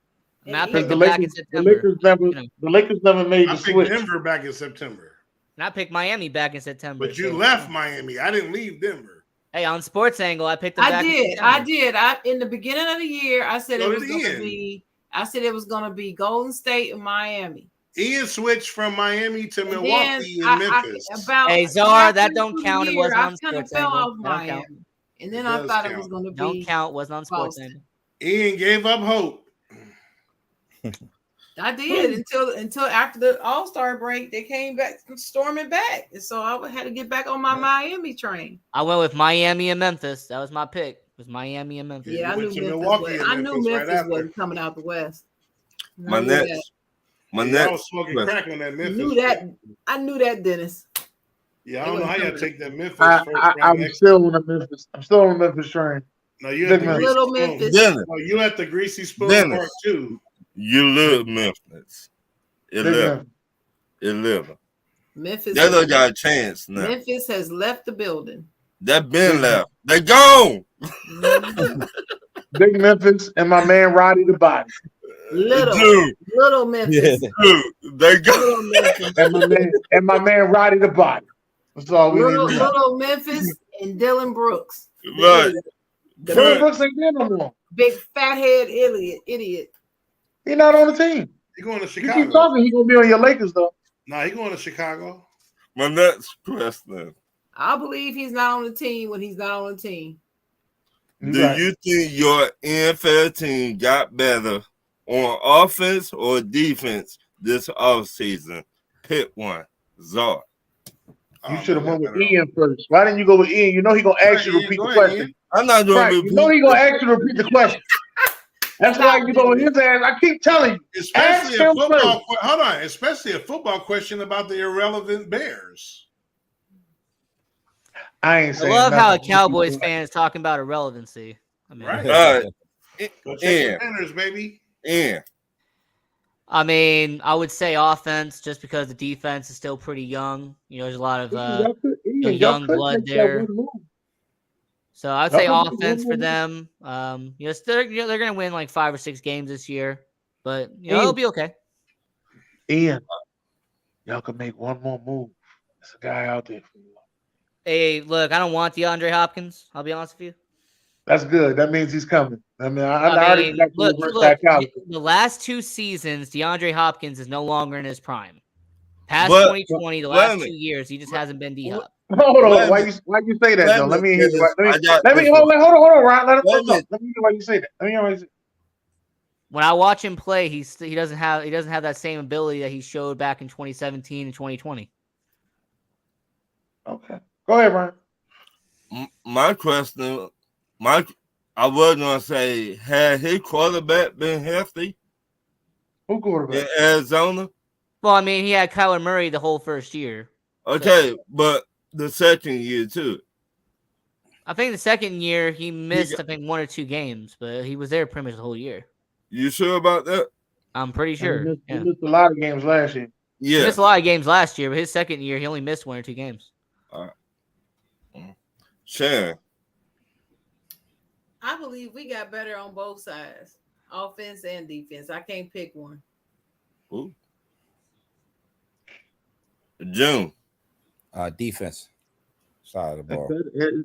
And I picked them back in September. The Lakers never made the switch. I picked Denver back in September. And I picked Miami back in September. But you left Miami. I didn't leave Denver. Hey, on Sports Angle, I picked them back. I did. In the beginning of the year, I said it was gonna be. I said it was gonna be Golden State and Miami. Ian switched from Miami to Milwaukee and Memphis. Hey, Zara, that don't count. It wasn't on Sports Angle. I Angle. Fell off Miami. And then I thought it was going to be. Don't count. Wasn't on Sports Angle. Ian gave up hope. I did until after the All-Star break, they came back storming back, and so I had to get back on my Miami train. I went with Miami and Memphis. That was my pick. It was Miami and Memphis. Yeah, I knew Memphis wasn't coming out the West. My next. I was smoking crack on that Memphis. I knew that, Dennis. Yeah, I don't know how y'all take that Memphis. I'm still on the Memphis. I'm still on the Memphis train. No, you at the Dennis. greasy Little spoon. Memphis. Dennis, No, you at the greasy spoon Dennis. part too. you live Memphis. Big 11. Memphis. 11. Memphis. They don't got a chance now. Memphis has left the building. That been left. They gone. Mhm. Big Memphis and my man Roddy the Body. Little Memphis. Dude, they gone. Little Memphis. And my man Roddy the Body. That's all we need to know. Little Memphis and Dylan Brooks. The Right. idiot. Dylan Brooks ain't there no more. Big fathead idiot. He not on the team. He going to You Chicago. keep talking, he gonna be on your Lakers though. Nah, he going to Chicago. My next question. I believe he's not on the team when he's not on the team. Do you think your NFL team got better on offense or defense this offseason? Pick one. Czar. You should have went with Ian first. Why didn't you go with Ian? You know he gonna ask you to repeat the question. I'm not doing Right. You know he gonna ask you to repeat the question. That's why you go with his ass. I keep telling you. Especially Ask a him football. first. Hold on. Especially a football question about the irrelevant Bears. I ain't I saying love how a nothing. Cowboys fan is talking about irrelevancy. I mean, Right. Go check Yeah. your banners, baby. Yeah. I would say offense just because the defense is still pretty young. You know, there's a lot of Ian, young could blood make that there. one move. So I would say Y'all could offense for win. them. They're going to win like 5 or 6 games this year, but it'll be okay. Ian, y'all can make one more move. There's a guy out there for you. Hey, look, I don't want DeAndre Hopkins. I'll be honest with you. That's good. That means he's coming. I already got the look, reverse psychology. the last 2 seasons, DeAndre Hopkins is no longer in his prime. Past But- 2020, the wait a last minute. 2 years, he just hasn't been D-Hop. Hold Wait on. a Why minute. you say that Wait a though? Let me minute, hear you. Dennis. I got Let me this hold on, Ryan. Let Wait a him minute. let me hear why you say that. Let me hear why you say When I watch him play, he doesn't have that same ability that he showed back in 2017 and 2020. that. Okay. Go ahead, Ryan. My question, I was gonna say, had his quarterback been healthy Who in quarterback? Arizona? Well, he had Kyler Murray the whole first year. Okay, but the second year too. I think the second year he missed, 1 or 2 games, but he was there pretty much the whole year. You sure about that? I'm pretty sure. He missed a lot of games last year. He Yeah. missed a lot of games last year, but his second year he only missed 1 or 2 games. Sharon. I believe we got better on both sides, offense and defense. I can't pick one. Ooh. June. Defense. Side of the ball.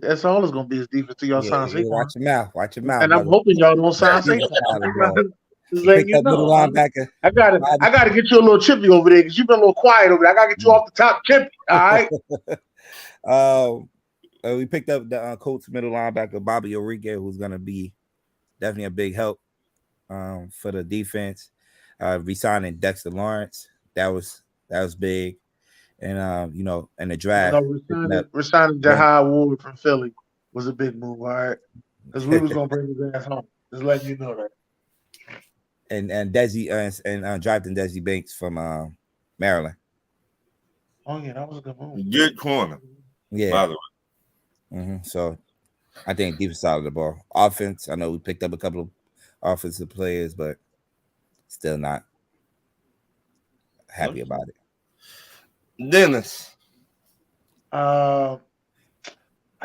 That's all it's gonna be is defense to y'all sign Saquon. Watch your mouth. Watch your mouth. And I'm brother. hoping y'all don't sign Side of the ball. Saquon. Just letting Pick you up middle know. linebacker. I gotta get you a little chippy over there because you've been a little quiet over there. I gotta get you off the top chippy. All right. We picked up the Colts middle linebacker Bobby Orige, who's gonna be definitely a big help for the defense. Resigning Dexter Lawrence, that was big, and in the draft, Resigning Jahai Ward from Philly was a big move. All right, because we was gonna bring his ass home. Just letting you know that. and Desi and drafting Desi Banks from Maryland. Oh yeah, that was a good move. Good corner, Yeah. by the way. So I think defense side of the ball. Offense, I know we picked up a couple of offensive players, but still not happy about it. Dennis. I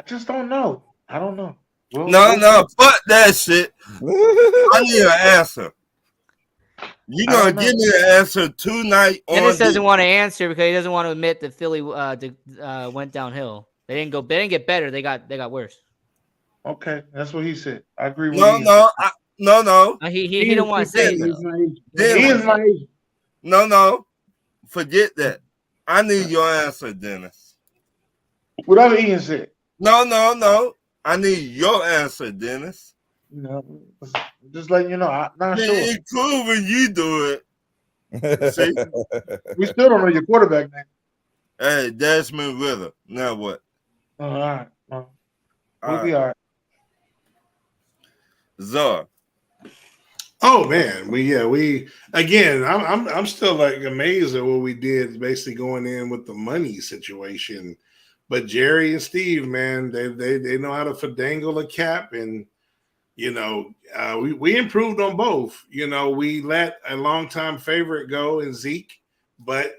just don't know. I don't know. No, fuck that shit. I need an answer. You gonna give me an answer tonight? Dennis doesn't want to answer because he doesn't want to admit that Philly went downhill. They didn't get better. They got worse. Okay, that's what he said. I agree with No, Ian. no. He don't want to say it. He is my agent. No. Forget that. I need your answer, Dennis. Whatever Ian said. No. I need your answer, Dennis. Just letting you know. I'm not sure. It's cool when you do it. See? We still don't know your quarterback name. Hey, Desmond Ritter. Now what? All right. Well, we'll All be right. all right. Czar. Oh man, we again. I'm still like amazed at what we did, basically going in with the money situation. But Jerry and Steve, man, they know how to finagle a cap, and We improved on both. We let a longtime favorite go in Zeke, but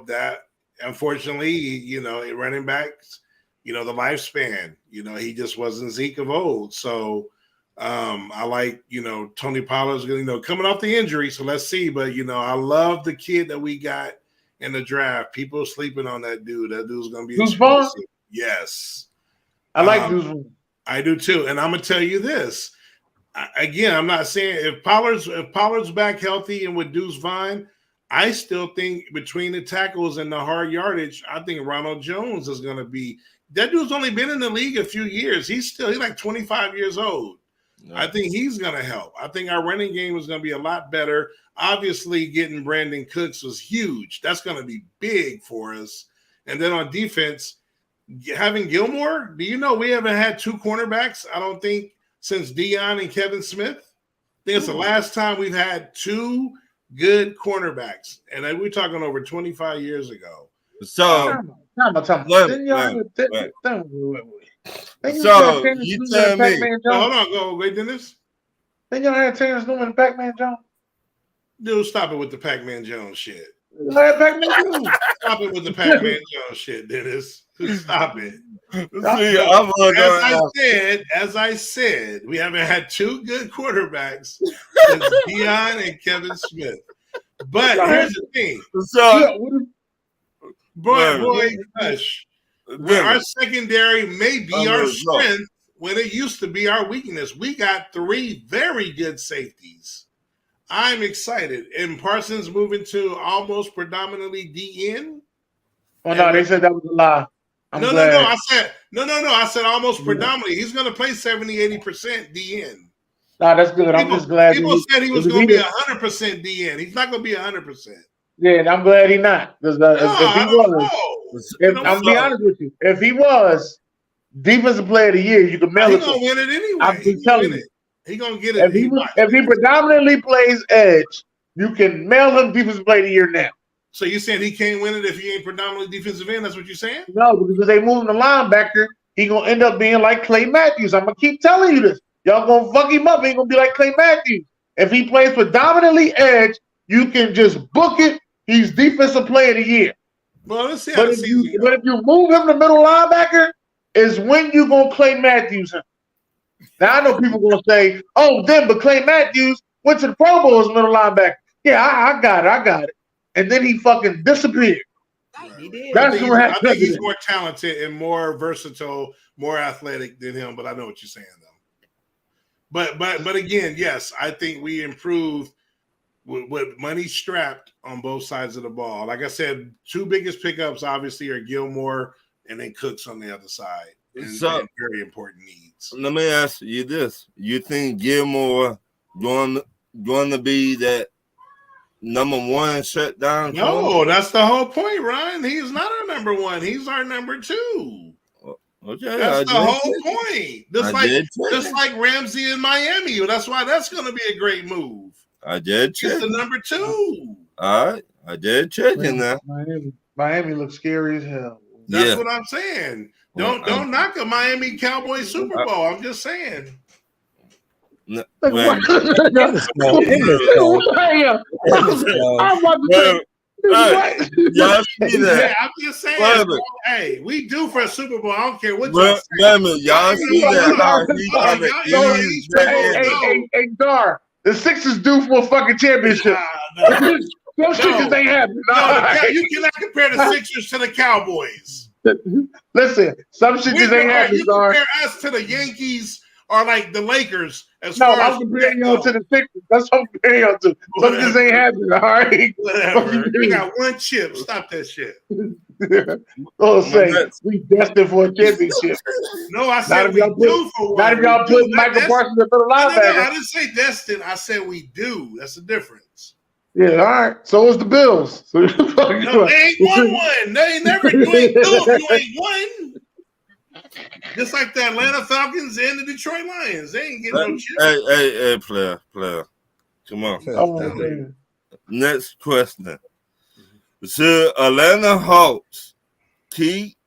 that unfortunately, running backs, the lifespan, he just wasn't Zeke of old. So I like, Tony Pollard's coming off the injury. So let's see. But I love the kid that we got in the draft. People sleeping on that dude. That dude's gonna be explosive. Yes. I like Deuce Vaughn. I do too. And I'm gonna tell you this. Again, I'm not saying if Pollard's back healthy and with Deuce Vaughn, I still think between the tackles and the hard yardage, I think Ronald Jones is going to be. That dude's only been in the league a few years. He's like 25 years old. Nice. I think he's going to help. I think our running game is going to be a lot better. Obviously, getting Brandon Cooks was huge. That's going to be big for us. And then on defense, having Gilmore, do you know we haven't had two cornerbacks, I don't think, since Deion and Kevin Smith? I think it's the last time we've had two good cornerbacks. And we're talking over 25 years ago. So, you tell me. Hold on, go. Wait, Dennis. Then y'all had Terrence Newman and Pac-Man Jones. Dude, stop it with the Pac-Man Jones shit. Stop it with the Pac-Man Jones shit, Dennis. Stop it. As I said, we haven't had two good quarterbacks since Deion and Kevin Smith. But here's the thing. Hush. Our secondary may be our strength when it used to be our weakness. We got three very good safeties. I'm excited. And Parsons moving to almost predominantly DN. Oh, no, they said that was a lie. No. I said almost predominantly. He's going to play 70-80% DN. Nah, that's good. I'm just glad. People said he was going to be 100% DN. He's not going to be 100%. Yeah, and I'm glad he's not. Because if he was, I'm be honest with you, if he was defensive player of the year, you could mail it. He's going to win it anyway. I'm just telling you. He's going to get it. If he predominantly plays edge, you can mail him defensive player of the year now. So you're saying he can't win it if he ain't predominantly defensive end? That's what you're saying? No, because they move him to linebacker, he gonna end up being like Clay Matthews. I'm gonna keep telling you this. Y'all gonna fuck him up. He ain't gonna be like Clay Matthews. If he plays predominantly edge, you can just book it. He's defensive player of the year. Well, let's see. But if you move him to middle linebacker, is when you gonna Clay Matthews him. Now I know people gonna say, "Oh, but Clay Matthews went to the Pro Bowl as middle linebacker." Yeah, I got it. And then he fucking disappeared. He did. I think he's more talented and more versatile, more athletic than him. But I know what you're saying, though. But again, yes, I think we improved with money strapped on both sides of the ball. Like I said, two biggest pickups obviously are Gilmore and then Cooks on the other side. And very important needs. Let me ask you this: you think Gilmore going to be that number one shutdown? No, that's the whole point, Ryan. He's not our number one. He's our number two. Okay, that's the whole point. Just like Ramsey in Miami. That's why that's going to be a great move. I did check. He's the number two. All right, I did check in there. Miami looks scary as hell. That's what I'm saying. Don't knock a Miami Cowboys Super Bowl. I'm just saying. Y'all see that? Yeah, I'm just saying. Hey, we do for a Super Bowl. I don't care what y'all say. Y'all see that? Hey, Gar, the Sixers due for a fucking championship. Those Sixers ain't happening. You cannot compare the Sixers to the Cowboys. Listen, some shit just ain't happening. You compare us to the Yankees or like the Lakers. I'm comparing y'all to the Sixers. That's what I'm comparing y'all to. Some just ain't happening. All right. Whatever. We got one chip. Stop that shit. We destined for a championship. No, I said we do for one. Not if y'all put Michael Parsons in the linebacker. No, I didn't say destined. I said we do. That's the difference. Yeah, all right. So is the Bills. So no, they ain't won one. They ain't never do it if you ain't won. Just like the Atlanta Falcons and the Detroit Lions. They ain't getting no shit. Hey, player. Come on. Oh, next question. Should Atlanta Hawks keep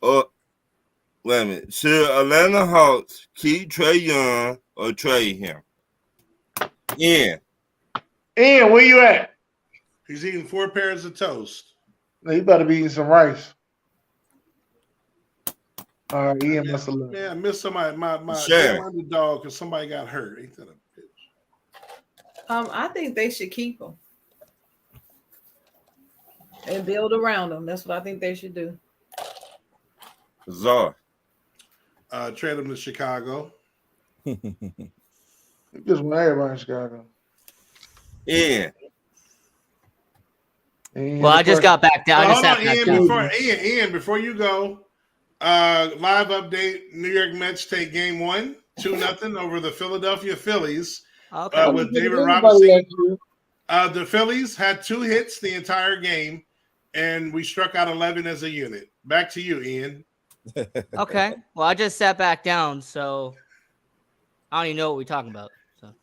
or Wait a minute. Should Atlanta Hawks keep Trey Young or trade him? Ian, Where you at? He's eating 4 pairs of toast. You better be eating some rice. All right, Ian must have left. Man, I missed somebody. My Sure. damn underdog because somebody got hurt. Ain't that a bitch? I think they should keep him and build around him. That's what I think they should do. Czar. Trade him to Chicago. You just want everybody in Chicago. Ian. Well, I just got back down. I just Hold sat on, back Ian. down. Ian, before you go, live update: New York Mets take Game 1, 2-0 over the Philadelphia Phillies. Okay. With David Robinson. The Phillies had 2 hits the entire game, and we struck out 11 as a unit. Back to you, Ian. Okay. Well, I just sat back down, so I don't even know what we're talking about. So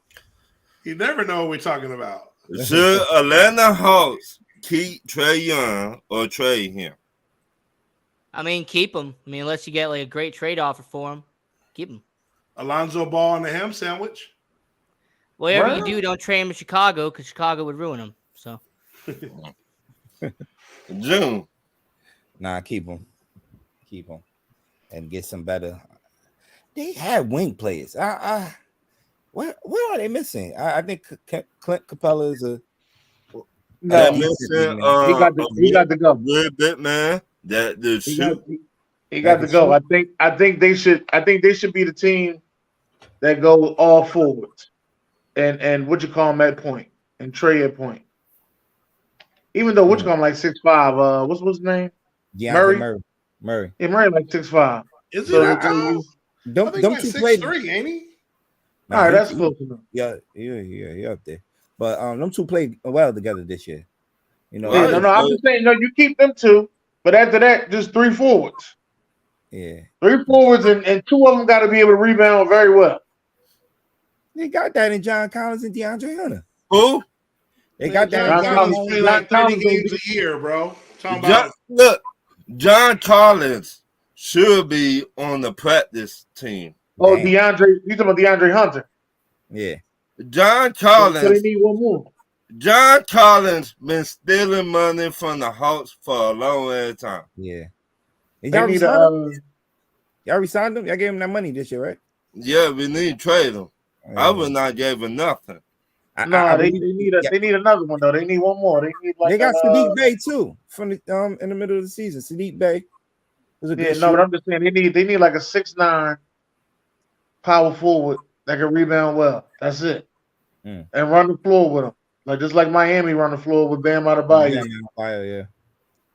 You never know what we're talking about. Should Atlanta Hawks keep Trey Young or trade him? I mean, keep him. I mean, unless you get like a great trade offer for him, keep him. Alonzo Ball and the ham sandwich. Whatever What? you do, don't trade him in Chicago because Chicago would ruin him. So June. Nah, keep them, and get some better. They had wing players. Where are they missing? I think Clint Capella is a. They're No, missing, he got to go. good bit man. That the shoot. He got to go. I think they should be the team that go all forwards. And what you call him at point and Trey at point. Even though what you call him like 6'5", what's his name? Murray. Yeah, Murray like 6'5". Is So it that- tall? Don't I you think play? 6'3", ain't he? All right, that's close enough. Yeah, up there. But them two played well together this year. You know, Yeah, no, I'm just saying, no, you keep them 2, but after that, just 3 forwards. yeah. 3 forwards, and 2 of them got to be able to rebound very well. They got that in John Collins and DeAndre Hunter. Who? They got that in John John Collins. Collins. Play like John 30 Collins games a year, bro. Talking John, about look, John Collins should be on the practice team. Oh, Damn. DeAndre, you talking about DeAndre Hunter? Yeah. John So they Collins. need 1 more. John Collins been stealing money from the Hawks for a long ass time. Yeah. They Y'all need resigned him? Y'all resigned him? Y'all gave him that money this year, right? Yeah, we need to trade him. I would not give him nothing. They need another one though. They need 1 more. They need like they got Sadiq Bey too from the in the middle of the season. Sadiq Bey was a good Yeah, no, but I'm just saying they need like a 6'9" power forward that can rebound well. That's it. And run the floor with them. Like just like Miami run the floor with Bam Adebayo. Yeah.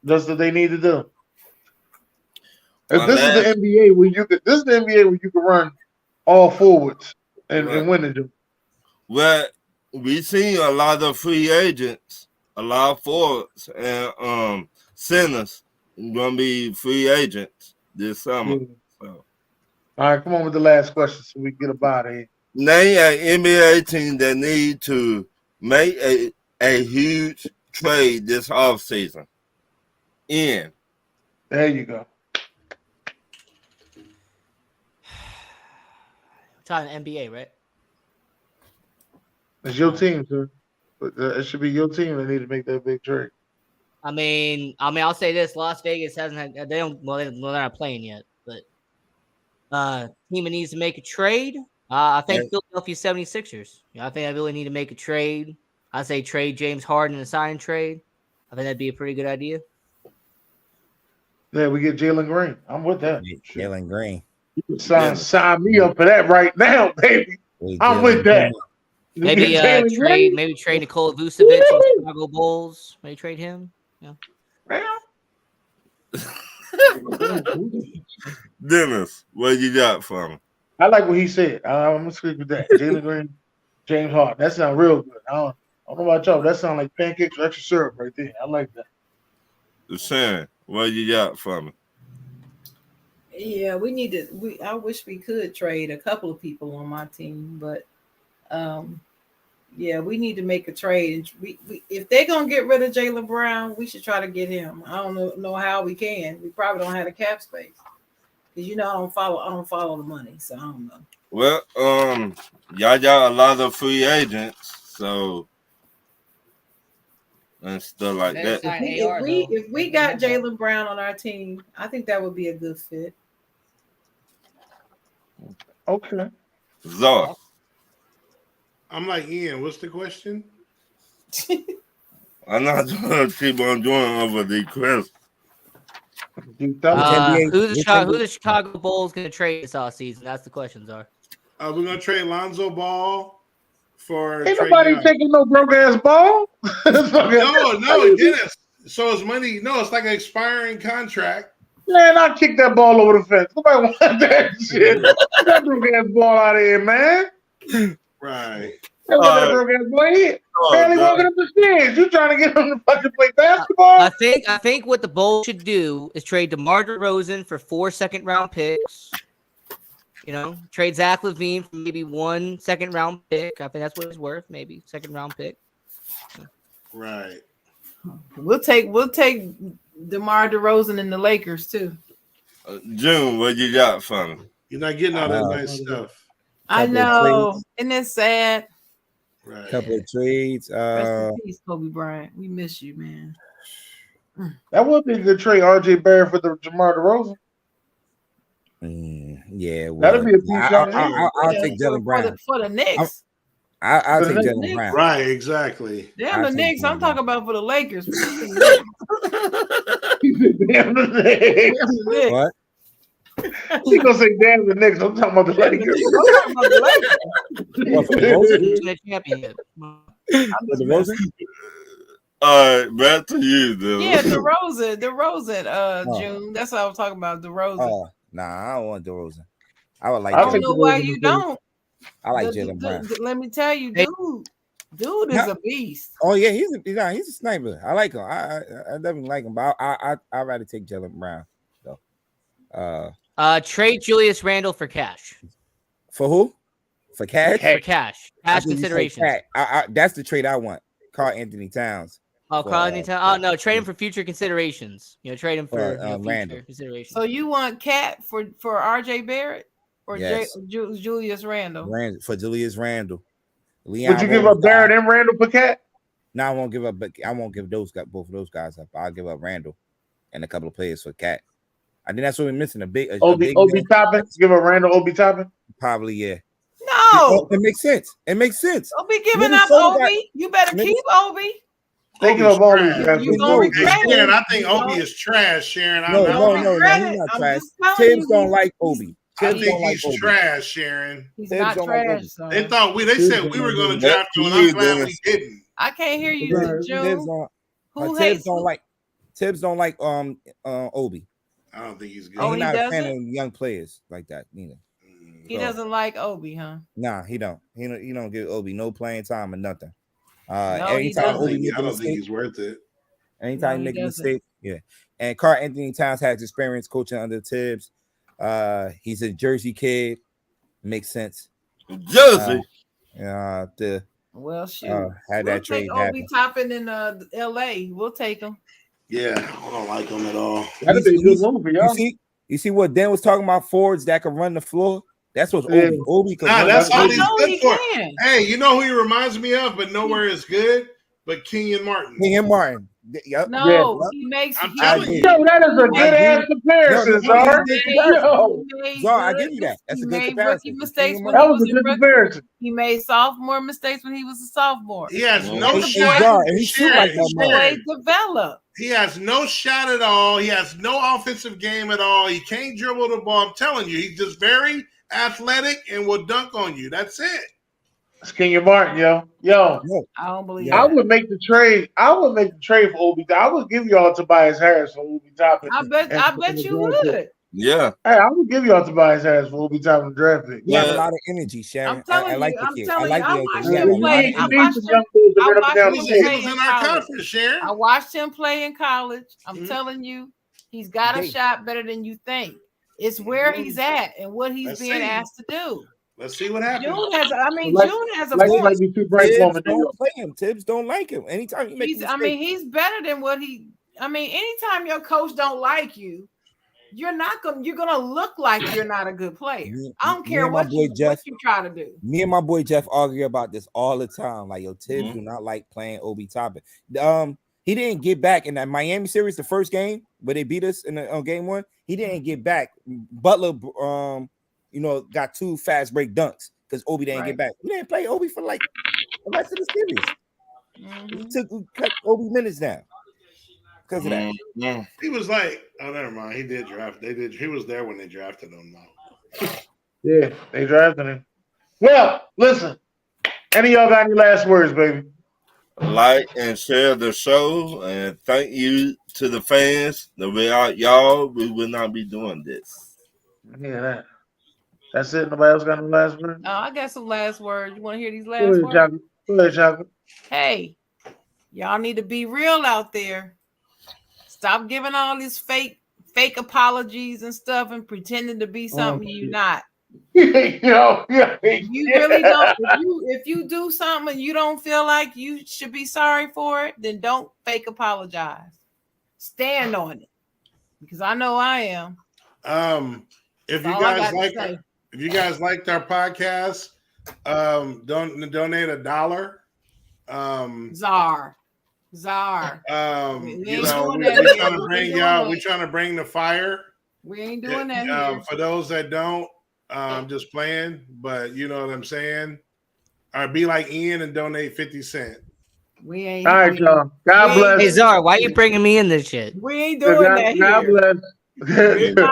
That's what they need to do. Well, This is the NBA where you can run all forwards and win it. Well, we seen a lot of free agents, a lot of forwards and centers gonna be free agents this summer. Yeah. So. All right, come on with the last question so we can get about it. Name an NBA team that need to make a huge trade this offseason. Ian. There you go. we're talking NBA, right? It's your team, sir. But it should be your team that need to make that big trade. I mean, I'll say this: Las Vegas hasn't had. They're not playing yet, but team that needs to make a trade. I think Philadelphia 76ers. I think I really need to make a trade. I say trade James Harden and sign trade. I think that'd be a pretty good idea. Yeah, we get Jalen Green. I'm with that. Jalen Green. Sign me up for that right now, baby. I'm with that. Maybe trade Nikola Vucevic to the Chicago Bulls. Maybe trade him. Yeah. Dennis, what you got for me? I like what he said. I'm gonna stick with that. Jalen Green, James Harden. That sounds real good. I don't know about y'all. That sounds like pancakes with extra syrup right there. I like that. Sharon, what you got for me? Yeah, we need to. I wish we could trade a couple of people on my team, but yeah, we need to make a trade. We if they're gonna get rid of Jaylen Brown, we should try to get him. I don't know how we can. We probably don't have the cap space. Because I don't follow the money, so I don't know. Well, y'all got a lot of free agents, so and stuff like Better that. sign If AR, we, though. if we got Jaylen Brown on our team, I think that would be a good fit. Okay. Zor. I'm like Ian. What's the question? I'm not going to keep on doing over the questions. Who the Chicago Bulls going to trade this offseason? That's the questions are. We're gonna trade Lonzo Ball for. Ain't nobody taking no broke ass ball. No, Dennis. So it's money. No, it's like an expiring contract. Man, I'll kick that ball over the fence. Nobody wants that shit. Get that broke ass ball out of here, man. Right. That's what that broke ass boy hit. Barely walking up the stairs. You trying to get him to fucking play basketball? I think what the Bulls should do is trade DeMar DeRozan for 4 second-round picks. Trade Zach LaVine for maybe 1 second-round pick. I think that's what it's worth, maybe second-round pick. Right. We'll take DeMar DeRozan and the Lakers too. June, what you got for me? You're not getting all that nice stuff. I know, and it's sad. Right. Couple of trades. Rest in peace, Kobe Bryant. We miss you, man. That would be a good trade, RJ Barrett for the Jamar DeRozan. Yeah, well, that'd be a piece. I'll take Jaylen Brown for the Knicks. I'll take Jaylen Brown. Right, exactly. Damn the Knicks. I'm talking about for the Lakers. Damn the Knicks. What? He gonna say damn the Knicks. I'm talking about the Lakers. All right, back to you, dude. Yeah, DeRozan, June. That's what I was talking about, DeRozan. Nah, I don't want DeRozan. I would like. I don't know why you don't. I like Jaylen Brown. Let me tell you, dude is a beast. Oh yeah, he's a sniper. I like him. I definitely like him, but I'd rather take Jaylen Brown though. Trade Julius Randle for cash. For who? For cash? For cash. Cash considerations. That's the trade I want. Karl Anthony Towns. Oh, Karl Anthony Towns. Oh no, trade him for future considerations. Trade him for Randle. future considerations. So you want Cat for RJ Barrett or yes. Julius Randle? For Julius Randle. Would you give up Barrett and Randle for Cat? No, I won't give up. I won't give both of those guys up. I'll give up Randle and a couple of players for Cat. I think that's what we're missing. Obi Toppin. Give up Randle, Obi Toppin. Probably, yeah. No, it makes sense. Don't be giving up Obi. You better keep Obi. They give up Obi. You gonna regret it. Sharon, I think Obi is trash, Sharon. No, he's not trash. Tibbs don't like Obi. I think he's trash, Sharon. He's not trash. They said we were going to draft him, and I'm glad we didn't. I can't hear you, Joe. Who hates Tibbs don't like Obi. I don't think he's good. He's not a fan of young players like that neither. He doesn't like Obi, huh? Nah, he don't. He don't give Obi no playing time or nothing. Anytime Obi, I don't think he's worth it. Anytime he make a mistake, yeah. And Karl Anthony Towns has experience coaching under Tibbs. He's a Jersey kid. Makes sense. Jersey. Well, shoot. Had that trade Obi Toppin in L.A. We'll take him. Yeah, I don't like him at all. That'd be a good move for y'all. You see what Dan was talking about? Forwards that can run the floor. That's what Obi can. That's all he's good for. Hey, you know who he reminds me of, but nowhere is good. But Kenyon Martin. Yep. No, he makes. I'm telling you, that is a good ass comparison, Zar. I give you that. That's a good comparison. That was a good comparison. He made sophomore mistakes when he was a sophomore. He has no shot. And he shoot like that. Develop. He has no shot at all. He has no offensive game at all. He can't dribble the ball. I'm telling you, he's just very athletic and will dunk on you. That's it. It's Kenyon Martin, yo. I don't believe I would make the trade. I would make the trade for Obi. I would give y'all Tobias Harris for Obi Toppin. I bet you would. Yeah. Hey, I would give y'all Tobias Harris for Obi Toppin draft pick. You have a lot of energy, Sharon. I'm telling I like you. the I'm kid. telling I like I watched him play in college. I'm telling you, he's got a shot better than you think. It's where he's at and what he's being asked to do. Let's see what happens. June has a voice. Tibbs don't like him. Anytime he makes he's better than what he. Anytime your coach don't like you, you're gonna look like you're not a good player. I don't Me care and my what boy Jeff- what you try to do. Me and my boy Jeff argue about this all the time. Like, yo, Tibbs Mhm. do not like playing Obi Toppin. He didn't get back in that Miami series, the first game where they beat us in the, game 1. He didn't get back. Butler, got 2 fast break dunks because Obi didn't get back. We didn't play Obi for like the rest of the series. We cut Obi minutes down because of that. Mhm. He was like, oh, never mind. He did draft. He was there when they drafted him, though. Yeah, they drafted him. Well, listen. Any of y'all got any last words, baby? Like and share the show, and thank you to the fans. Without y'all, we would not be doing this. Yeah, that. That's it. Nobody else got any last words? Oh, I got some last words. You want to hear these Go last ahead, words? Chocolate. Go ahead, Chocolate. Hey, y'all need to be real out there. Stop giving all these fake apologies and stuff and pretending to be something you're not. Yo, You really don't. If you do something and you don't feel like you should be sorry for it, then don't fake apologize. Stand on it, because I know I am. If That's you all I guys got to say. if you guys liked our podcast, donate $1. Czar. You know, ain't we're doing that trying here. to We bring ain't y'all. doing We're that. trying to bring the fire. We ain't doing that here. For those that don't, I'm just playing, but you know what I'm saying. Or be like Ian and donate 50 cents. We ain't. All right, y'all. God we ain't bless. Hey Czar, why you bringing me in this shit? We ain't doing that God here. bless. We're not